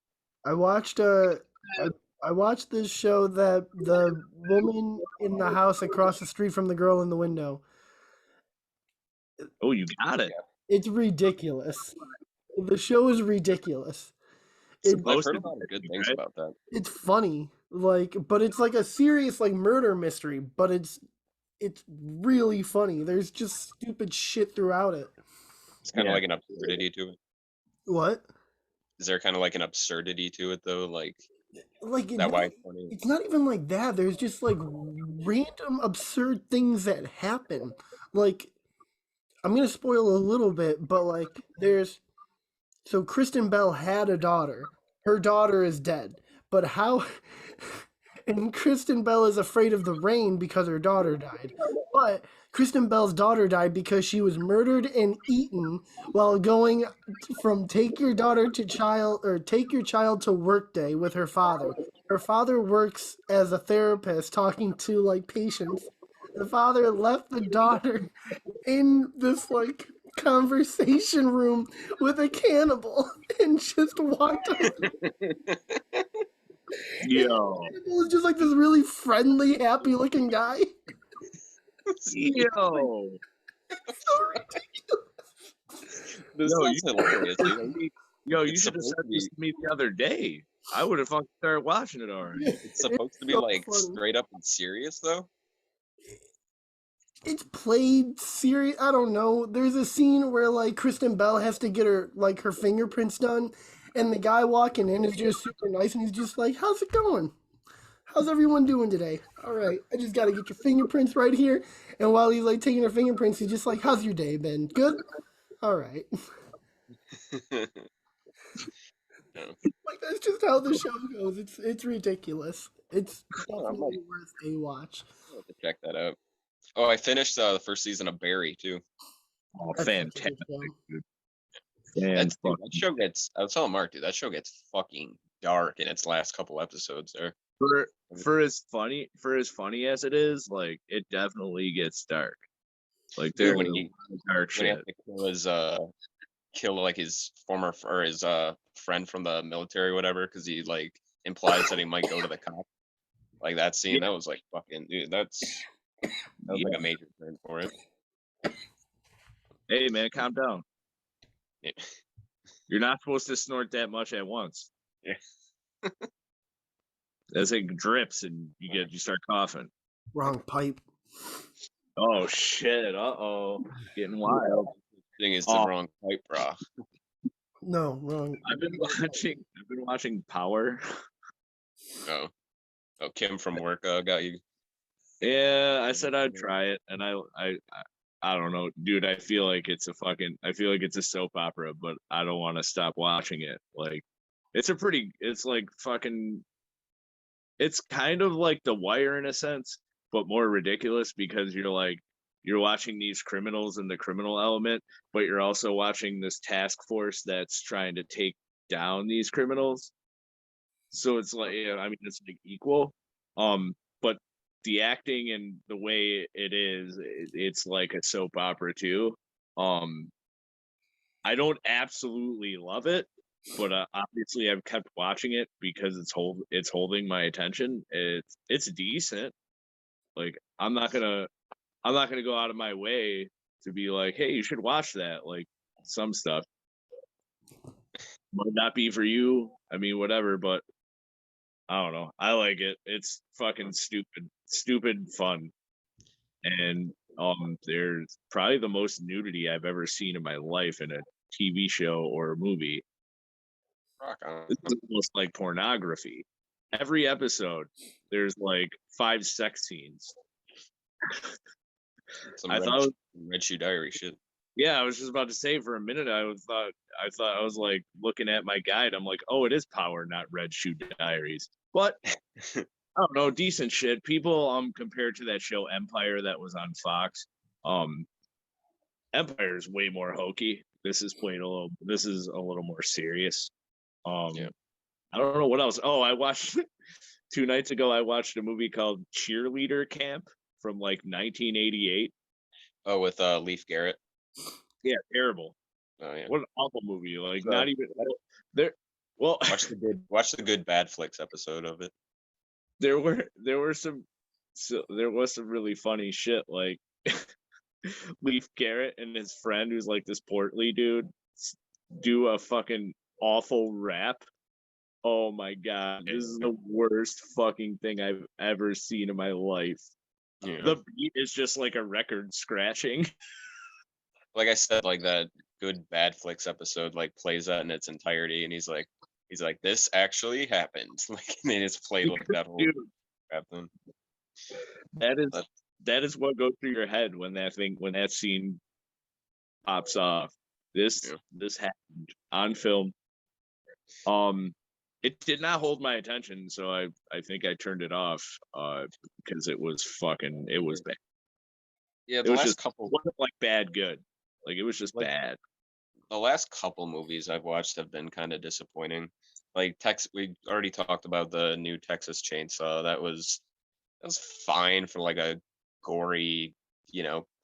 I watched I watched this show that the woman in the house across the street from the girl in the window. Oh, you got it. It's ridiculous. The show is ridiculous. It, I've heard a lot of good things about that. it's funny, but it's like a serious like murder mystery, but it's really funny. There's just stupid shit throughout it. It's kind of Yeah. like an absurdity to it. What? Is there kind of like an absurdity to it though? Like Like that why it's funny? it's not even like that. There's just like random absurd things that happen. Like I'm gonna spoil a little bit, but like so Kristen Bell had a daughter. Her daughter is dead. But how and Kristen Bell is afraid of the rain because her daughter died. But Kristen Bell's daughter died because she was murdered and eaten while going from take your daughter to child or take your child to work day with her father. Her father works as a therapist talking to like patients. The father left the daughter in this like conversation room with a cannibal and just walked away. Yo. It was just like this really friendly, happy looking guy. Yo. This Yo, is hilarious, dude. Yo, you It's should have supposed said to this to me the other day. I would have fucking started watching it already. It's supposed to be so like funny. straight up and serious though. It's played serious. I don't know. There's a scene where like Kristen Bell has to get her fingerprints done, and the guy walking in is just super nice, and he's just like, "How's it going? How's everyone doing today? All right, I just got to get your fingerprints right here." And while he's like taking her fingerprints, he's just like, "How's your day been? Good? All right." Like that's just how the show goes. It's ridiculous. It's definitely worth a watch. I'll have to check that out. Oh, I finished the first season of Barry too. Oh, That's such a good fantastic, show. dude. That show gets. I was telling Mark, dude, that show gets fucking dark in its last couple episodes there. For as funny as it is, like it definitely gets dark. Like Dude, there's when he dark when he shit. had to kill like his former or his friend from the military or whatever, because he like implies that he might go to the cop. Like that scene, that was like fucking dude. That was like a major turn for it. Hey man, calm down. Yeah. You're not supposed to snort that much at once. Yeah. As it drips and you start coughing. Wrong pipe. Oh shit! Getting wild. Thing is the wrong pipe, bro. No, wrong. I've been watching Power. Oh, Kim from work got you. Yeah, I said I'd try it, and I don't know, dude. I feel like it's a soap opera, but I don't want to stop watching it. Like, it's kind of like The Wire in a sense, but more ridiculous because you're watching these criminals in the criminal element, but you're also watching this task force that's trying to take down these criminals. So it's like, I mean, it's like equal. But the acting and the way it is, it's like a soap opera too. I don't absolutely love it, but obviously I've kept watching it because it's holding my attention. It's decent. Like I'm not gonna go out of my way to be like, hey, you should watch that. Like some stuff might not be for you. I mean, whatever, but I don't know. I like it. It's fucking stupid fun. And there's probably the most nudity I've ever seen in my life in a TV show or a movie. Rock on. This is almost like pornography. Every episode, there's like 5 sex scenes. Some I red, thought, red shoe diary shit. yeah, I was just about to say for a minute, I thought I was like looking at my guide. I'm like, oh, it is Power, not Red Shoe Diaries. But I don't know, decent shit. People compared to that show Empire that was on Fox, Empire is way more hokey. This is a little more serious. Yeah. I don't know what else. Oh, I watched 2 nights ago. I watched a movie called Cheerleader Camp from like 1988. Oh, with Leif Garrett. Yeah, terrible. Oh yeah. What an awful movie. Like So, not even there. Well, watch the good bad flicks episode of it. there was some really funny shit. Like Leif Garrett and his friend, who's like this portly dude, do a fucking awful rap. Oh my god, this is the worst fucking thing I've ever seen in my life. Yeah. The beat is just like a record scratching. Like I said, like that good bad flicks episode like plays that in its entirety, and he's like, this actually happened. Like, and they just played like that whole Dude, rap thing. that is what goes through your head when that scene pops off. This happened on film. It did not hold my attention, so I think I turned it off because it was bad. Yeah, It wasn't like bad good. Like it was just bad. The last couple movies I've watched have been kind of disappointing. Like we already talked about the new Texas Chainsaw. That was fine for like a gory,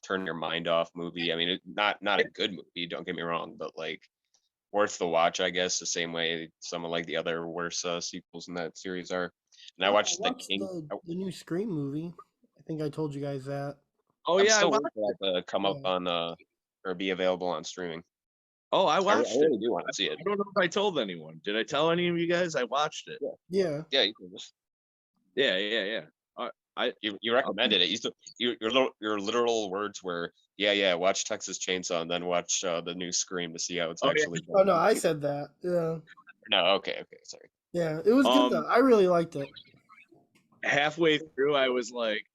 turn your mind off movie. I mean, not a good movie, don't get me wrong, but like worth the watch, I guess, the same way some of like the other worse sequels in that series are. And I watched the new Scream movie. I think I told you guys that. Oh I'm yeah, still waiting for that to come up on or be available on streaming. Oh, I watched I really do want to see it. I don't know if I told anyone. Did I tell any of you guys? I watched it. Yeah. Yeah, you can just. Yeah. You recommended it. Your literal words were, yeah, watch Texas Chainsaw and then watch the new Scream to see how it's actually done. Oh no, I said that. Yeah. No, okay, sorry. Yeah, it was good though. I really liked it. Halfway through, I was like,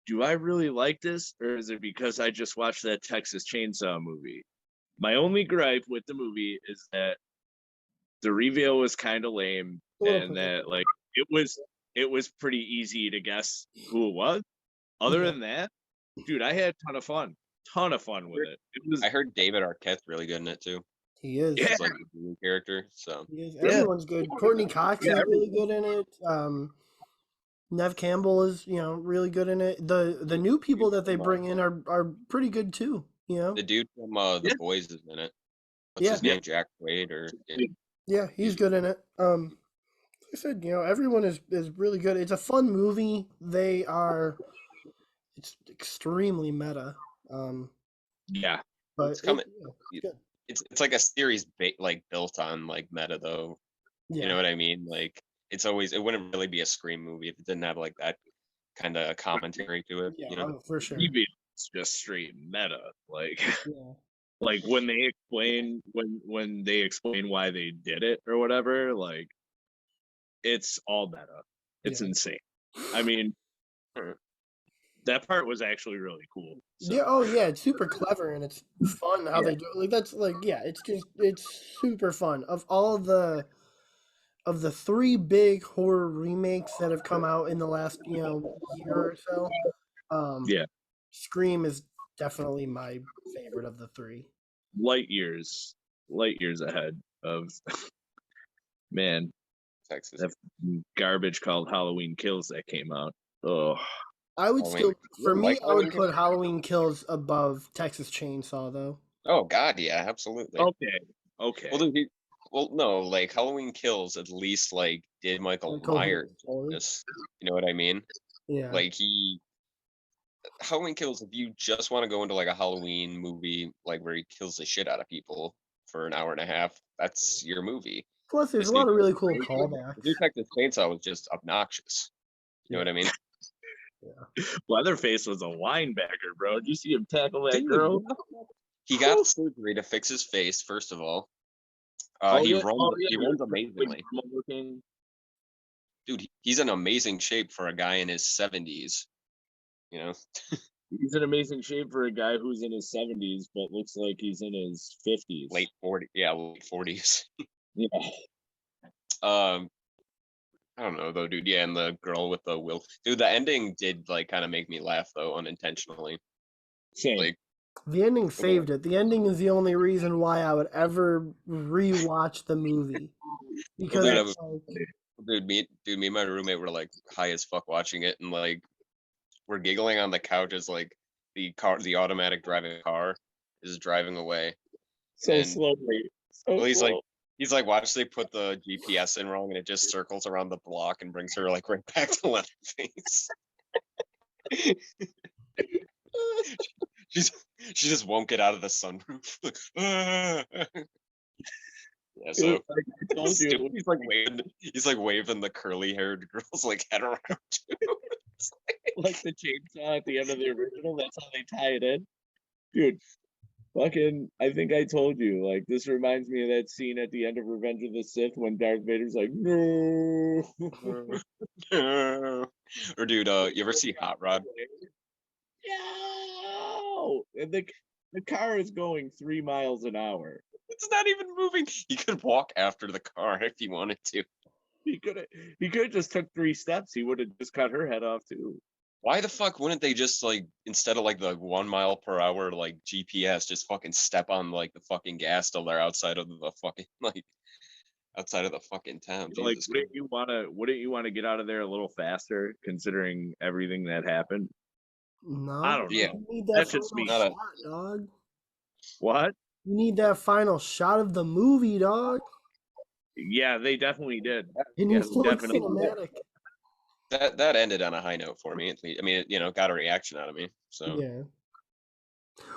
do I really like this, or is it because I just watched that Texas Chainsaw movie? My only gripe with the movie is that the reveal was kind of lame, and that like it was pretty easy to guess who it was. Other than that, dude, I had a ton of fun with it. I heard David Arquette's really good in it too. He is. He's like a new character, so everyone's good. Courtney Cox is really good in it. Nev Campbell is, really good in it. The new people that they bring in are pretty good too. The dude from The Boys is in it. What's his name? Jack Quaid or yeah, he's good in it. Like I said, everyone is really good. It's a fun movie. It's extremely meta. Yeah, but it's coming. It's like a series built on like meta though. Yeah. You know what I mean? Like it wouldn't really be a Scream movie if it didn't have like that kind of commentary to it. Yeah, for sure. It's just straight meta. Like like when they explain why they did it or whatever, like it's all meta. It's insane. I mean, that part was actually really cool. So. Yeah, it's super clever and it's fun how they do it. Like that's like it's super fun. Of all the 3 big horror remakes that have come out in the last year or so, Scream is definitely my favorite of the 3. Light years ahead of man. Texas. That garbage called Halloween Kills that came out. Oh, I would I would put Halloween Kills above Texas Chainsaw though. Oh God, yeah, absolutely. Okay. Well, no, like Halloween Kills at least like did Michael Myers this. You know what I mean? Yeah. Like Halloween Kills, if you just want to go into like a Halloween movie like where he kills the shit out of people for an hour and a half, that's your movie. Plus, there's a lot of really cool callbacks. Texas Chainsaw was just obnoxious. You know what I mean? Yeah. Leatherface was a linebacker, bro. Did you see him tackle that girl? He got surgery to fix his face, first of all. He runs Like, amazingly. normal-looking. Dude, he's in amazing shape for a guy in his 70s. You know, He's in amazing shape for a guy who's in his 70s, but looks like he's in his 50s. late 40s. Yeah. I don't know though, dude. Yeah, and the girl with the will. Dude, the ending did like kind of make me laugh though, unintentionally. Same. Like, The ending saved it. The ending is the only reason why I would ever rewatch the movie. Because dude, it's like, me and my roommate were like high as fuck watching it, and like we're giggling on the couch as like the automatic driving car is driving away. So And- slowly. So Well, slow. he's like, watch they put the GPS in wrong, and it just circles around the block and brings her like right back to Leatherface. She just won't get out of the sunroof. Yeah, so Like I told you, he's like waving the curly haired girl's like head around too. like the chainsaw at the end of the original. That's how they tie it in, dude. Fucking, I think I told you. Like, this reminds me of that scene at the end of Revenge of the Sith when Darth Vader's like, no. Or dude, you ever see Hot Rod? No. And the car is going 3 miles an hour. It's not even moving. He could walk after the car if he wanted to. He could have just took 3 steps. He would have just cut her head off too. Why the fuck wouldn't they just like, instead of like the 1 mile per hour like GPS, just fucking step on like the fucking gas till they're outside of the fucking outside of the fucking town? Like, Jesus wouldn't you want to get out of there a little faster, considering everything that happened? no. I don't know. Yeah. You need that That's just final me. shot, dog. What? You need that final shot of the movie, dog. Yeah, they definitely did. It Yeah, needs to look definitely. cinematic. That ended on a high note for me. I mean, you know, got a reaction out of me. So Yeah.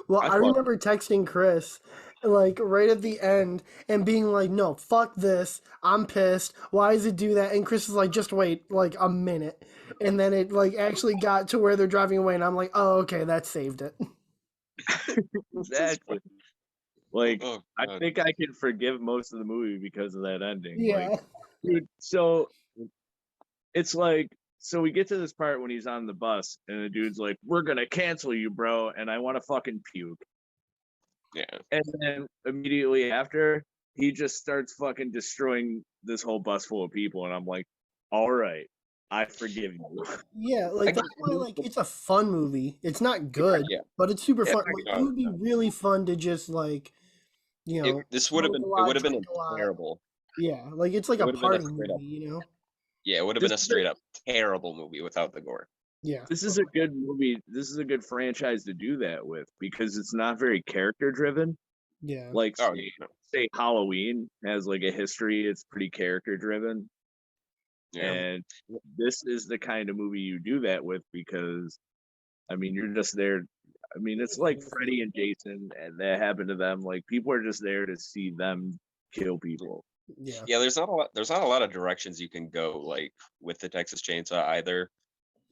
Well, I I thought- remember texting Chris, like right at the end, and being like, "No, fuck this. I'm pissed. Why does it do that?" And Chris is like, "Just wait, like a minute." And then it like actually got to where they're driving away, and I'm like, "Oh, okay, that saved it." Exactly. Like, Oh, I God. think I can forgive most of the movie because of that ending. Yeah. Like, dude, so it's like, so we get to this part when he's on the bus and the dude's like, "We're gonna cancel you, bro," and I want to fucking puke. Yeah. And then immediately after, he just starts fucking destroying this whole bus full of people, and I'm like, all right, I forgive you. Yeah, like that's why like it's a fun movie. It's not good, Yeah. but it's super Yeah, fun. I Like, know. it would be really fun to just like, you know, This would have smoke been a lot, it would have been drink a lot. terrible. Yeah, like it's like It a would've been a party straight up- movie, you know? Yeah, it would have been a This is straight up terrible movie without the gore. Yeah. This is a good movie. This is a good franchise to do that with because it's not very character driven. Yeah. Like, Oh, say Halloween has like a history, it's pretty character driven. yeah. And this is the kind of movie you do that with because, I mean, you're just there. I mean, it's like Freddy and Jason, and that happened to them. Like, people are just there to see them kill people. Yeah. Yeah, there's not a lot of directions you can go like with the Texas Chainsaw either.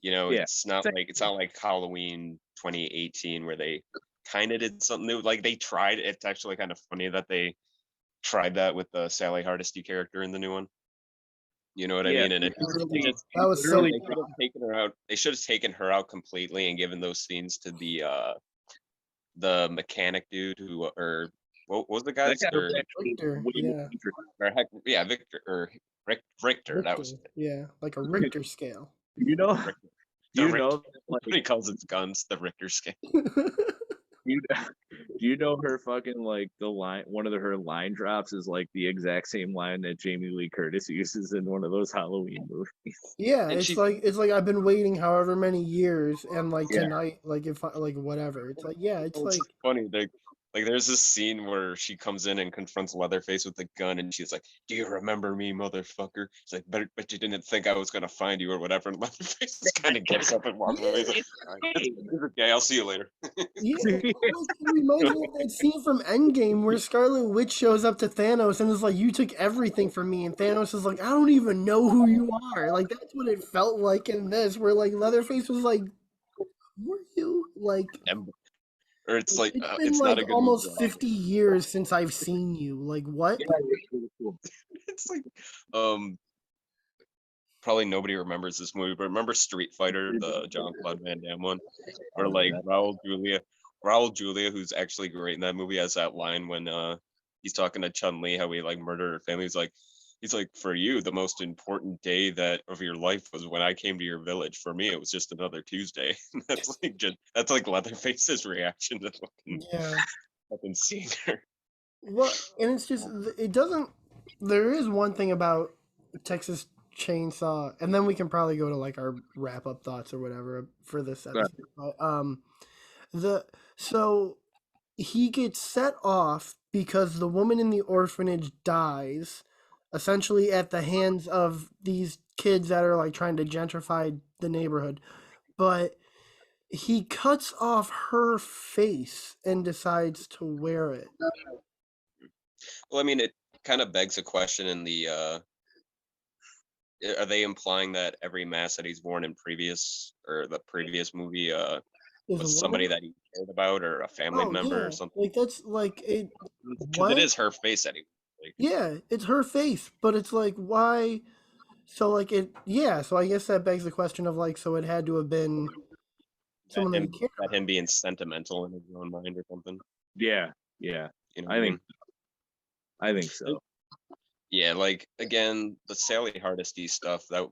You know, Yeah. it's not like Halloween 2018 where they kind of did something new. Like they tried. It's actually kind of funny that they tried that with the Sally Hardesty character in the new one. You know what I Yeah, mean? And it That was so they should have taken her out. They should have taken her out completely and given those scenes to the mechanic dude who or what was the That guy's guy was or, actually Richter, way more yeah. interesting. or heck, yeah, Victor or Richter. That was Richter, yeah, like a Richter scale. You know, Richter. you The know, He calls it guns, the Richter scale. you do you know her fucking like the line? One of her line drops is like the exact same line that Jamie Lee Curtis uses in one of those Halloween movies. Yeah, And it's she- like I've been waiting however many years, and like Yeah. tonight, like if I, like whatever, it's like yeah, it's like funny. Like there's this scene where she comes in and confronts Leatherface with a gun, and she's like, "Do you remember me, motherfucker?" It's like, "But you didn't think I was gonna find you or whatever." And Leatherface just kind of gets up and walks away. He's like, "All right, it's okay, I'll see you later." yeah, like, it reminds me of that scene from Endgame where Scarlet Witch shows up to Thanos and is like, "You took everything from me," and Thanos is like, "I don't even know who you are." Like that's what it felt like in this, where like Leatherface was like, "Who are you?" Like, Ember. Or it's like It's been it's not like a good almost movie. 50 years since I've seen you. Like what? It's like probably nobody remembers this movie, but remember Street Fighter, the Jean-Claude Van Damme one, where like Raul Julia, who's actually great in that movie, has that line when he's talking to Chun-Li how he like murdered her family. He's like, for you, the most important day of your life was when I came to your village. For me, it was just another Tuesday. That's like Leatherface's reaction to Yeah. fucking seeing her. Well, and it's just it doesn't. There is one thing about Texas Chainsaw, and then we can probably go to like our wrap up thoughts or whatever for this episode. But the so he gets set off because the woman in the orphanage dies, essentially at the hands of these kids that are like trying to gentrify the neighborhood. But he cuts off her face and decides to wear it. Well, I mean, it kind of begs a question in the are they implying that every mask that he's worn in the previous movie Is a was woman? somebody that he cared about or a family Oh member yeah, or something? like that's like it. Because What? it is her face that he like, Yeah, it's her face, but it's like why? So like it. Yeah, so I guess that begs the question of like, so it had to have been someone that he cared that about. him being sentimental in his own mind or something. Yeah. You know what I think I think so. Yeah, like again, the Sally Hardesty stuff. So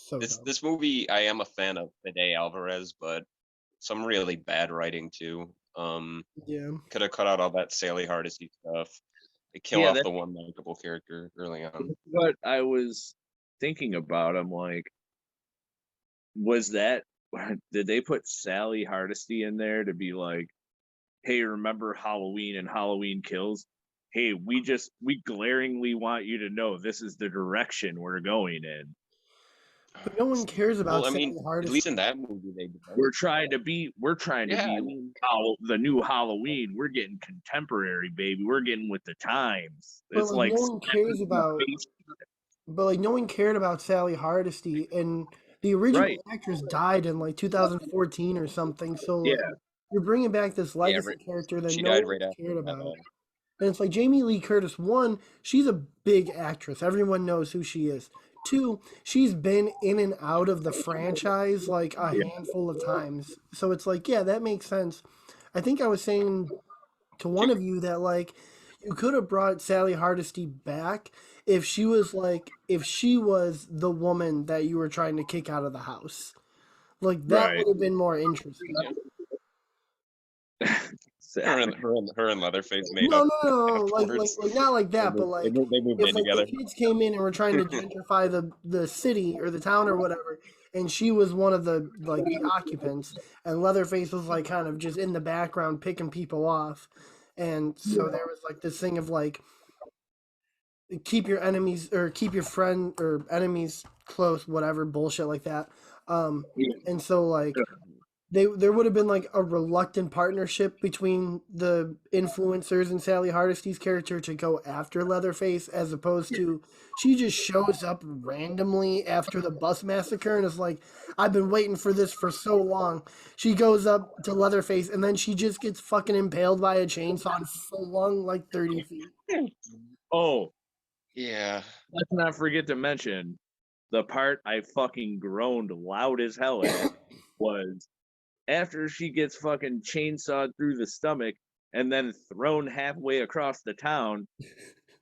dumb. This movie, I am a fan of Fede Alvarez, but some really bad writing too. Yeah. Could have cut out all that Sally Hardesty stuff. They kill Yeah, off that's the one likable character early on. what I was thinking about. I'm like, did they put Sally Hardesty in there to be like, hey, remember Halloween and Halloween Kills? Hey, we glaringly want you to know this is the direction we're going in. But no one cares about Well, I Sally mean, at Hardesty. least in that movie, they We're trying to be Yeah, I mean, the new Halloween. We're getting contemporary, baby. We're getting with the times. But It's like like no one cares about. But like no one cared about Sally Hardesty, and the original Right. actress died in like 2014 or something. So Yeah. like, you're bringing back this yeah, legacy character that she no died one right after cared that. about. And it's like Jamie Lee Curtis, one, she's a big actress. Everyone knows who she is. Two, she's been in and out of the franchise like a handful of times. So it's like, yeah, that makes sense. I think I was saying to one of you that like you could have brought Sally Hardesty back if she was the woman that you were trying to kick out of the house. Like that Right. would have been more interesting. Her and Leatherface made No, up no, no, like afterwards. not like that, but like They moved if in like together. the kids came in and were trying to gentrify the city or the town or whatever, and she was one of the like the occupants, and Leatherface was like kind of just in the background picking people off, and so there was like this thing of like keep your enemies or keep your friend or enemies close, whatever bullshit like that. And so like there would have been like a reluctant partnership between the influencers and Sally Hardesty's character to go after Leatherface, as opposed to she just shows up randomly after the bus massacre and is like, I've been waiting for this for so long. She goes up to Leatherface and then she just gets fucking impaled by a chainsaw and flung like 30 feet. Oh, Yeah. let's not forget to mention the part I fucking groaned loud as hell at was after she gets fucking chainsawed through the stomach and then thrown halfway across the town.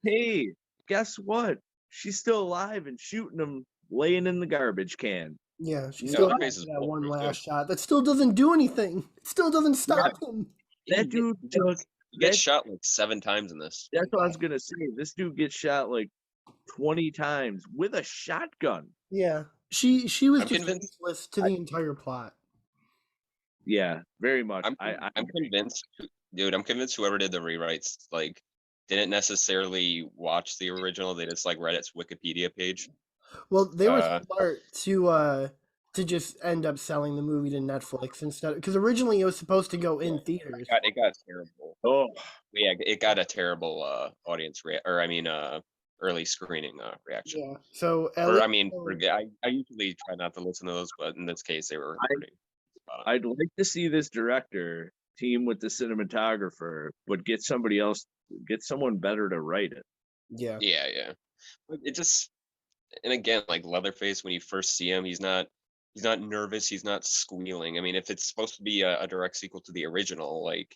Hey, guess what? She's still alive and shooting him laying in the garbage can. Yeah, she Yeah, still Leatherface has is that one bulletproof, last shot. That still doesn't do anything. It still doesn't stop him. That dude took He gets shot like 7 times in this. That's what I was gonna say. This dude gets shot like 20 times with a shotgun. Yeah, she was I'm just convinced- useless to the entire plot. Yeah, very much. I'm convinced, dude. I'm convinced whoever did the rewrites like didn't necessarily watch the original. They just like read its Wikipedia page. Well, they were smart to just end up selling the movie to Netflix instead, because originally it was supposed to go in theaters. It got terrible. Oh, Yeah, it got a terrible audience early screening reaction. Yeah, so I usually try not to listen to those, but in this case, they were pretty. I'd like to see this director team with the cinematographer, but get somebody else, get someone better to write it. Yeah. Yeah. But it just, and again, like Leatherface, when you first see him, he's not nervous, he's not squealing. I mean, if it's supposed to be a direct sequel to the original, like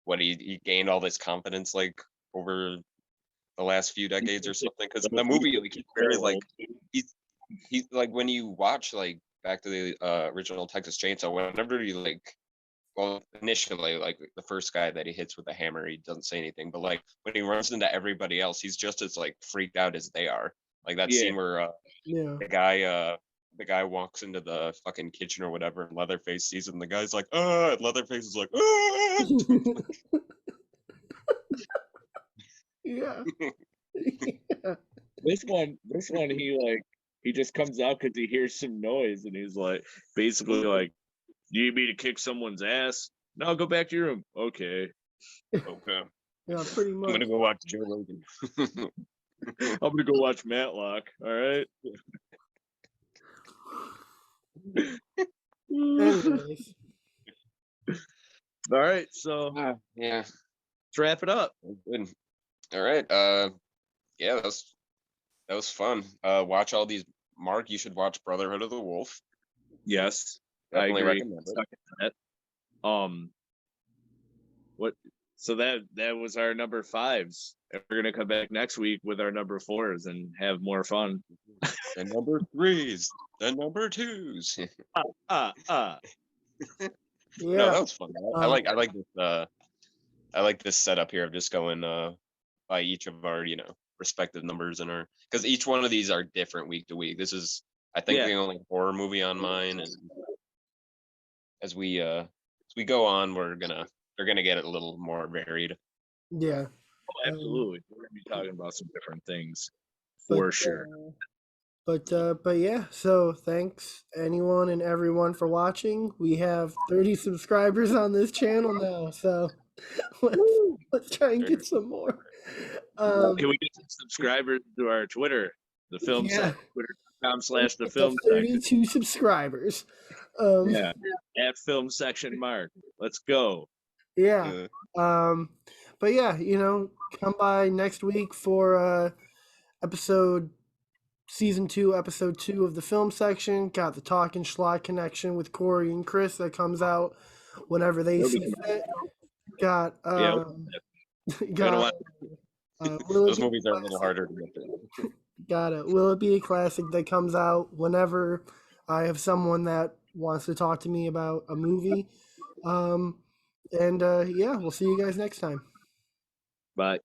what he gained all this confidence like over the last few decades or something. Because in the movie, like he's very like he's like when you watch like back to the original Texas Chainsaw, whenever you like, well, initially like the first guy that he hits with a hammer, he doesn't say anything, but like when he runs into everybody else, he's just as like freaked out as they are. Like that scene where the guy walks into the fucking kitchen or whatever, and Leatherface sees him. The guy's like, and Leatherface is like, Yeah. This one, he just comes out because he hears some noise, and he's like, basically like, "You need me to kick someone's ass? No, go back to your room." Okay. Yeah, pretty much. I'm gonna go watch Joe Rogan. I'm gonna go watch Matlock. All right. Anyways. All right, so yeah, let's wrap it up. good. All right. Yeah, that was fun. Watch all these. Mark, you should watch Brotherhood of the Wolf. Yes, Definitely I agree. recommend it. What? So that was our number 5s, and we're gonna come back next week with our number 4s and have more fun. The number 3s, the number 2s. Yeah. No, that was fun. I like this. I like this setup here of just going by each of our respective numbers in our, because each one of these are different week to week. This is, I think, the only horror movie on mine, and as we go on, they're gonna get it a little more varied. Yeah. Oh, absolutely. We're gonna be talking about some different things for sure. But yeah, so thanks anyone and everyone for watching. We have 30 subscribers on this channel now, so let's try and get some more. Can we get some subscribers to our Twitter, the film section, twitter.com/the film 32 subscribers. At film section Mark. Let's go. Yeah. But yeah, come by next week for season 2, episode 2 of the film section. Got the Talking Schlock connection with Cory and Chris that comes out whenever they see fit. Got those movies are a little harder to get through. Got it. Will It Be a Classic that comes out whenever I have someone that wants to talk to me about a movie. Yeah, we'll see you guys next time. Bye.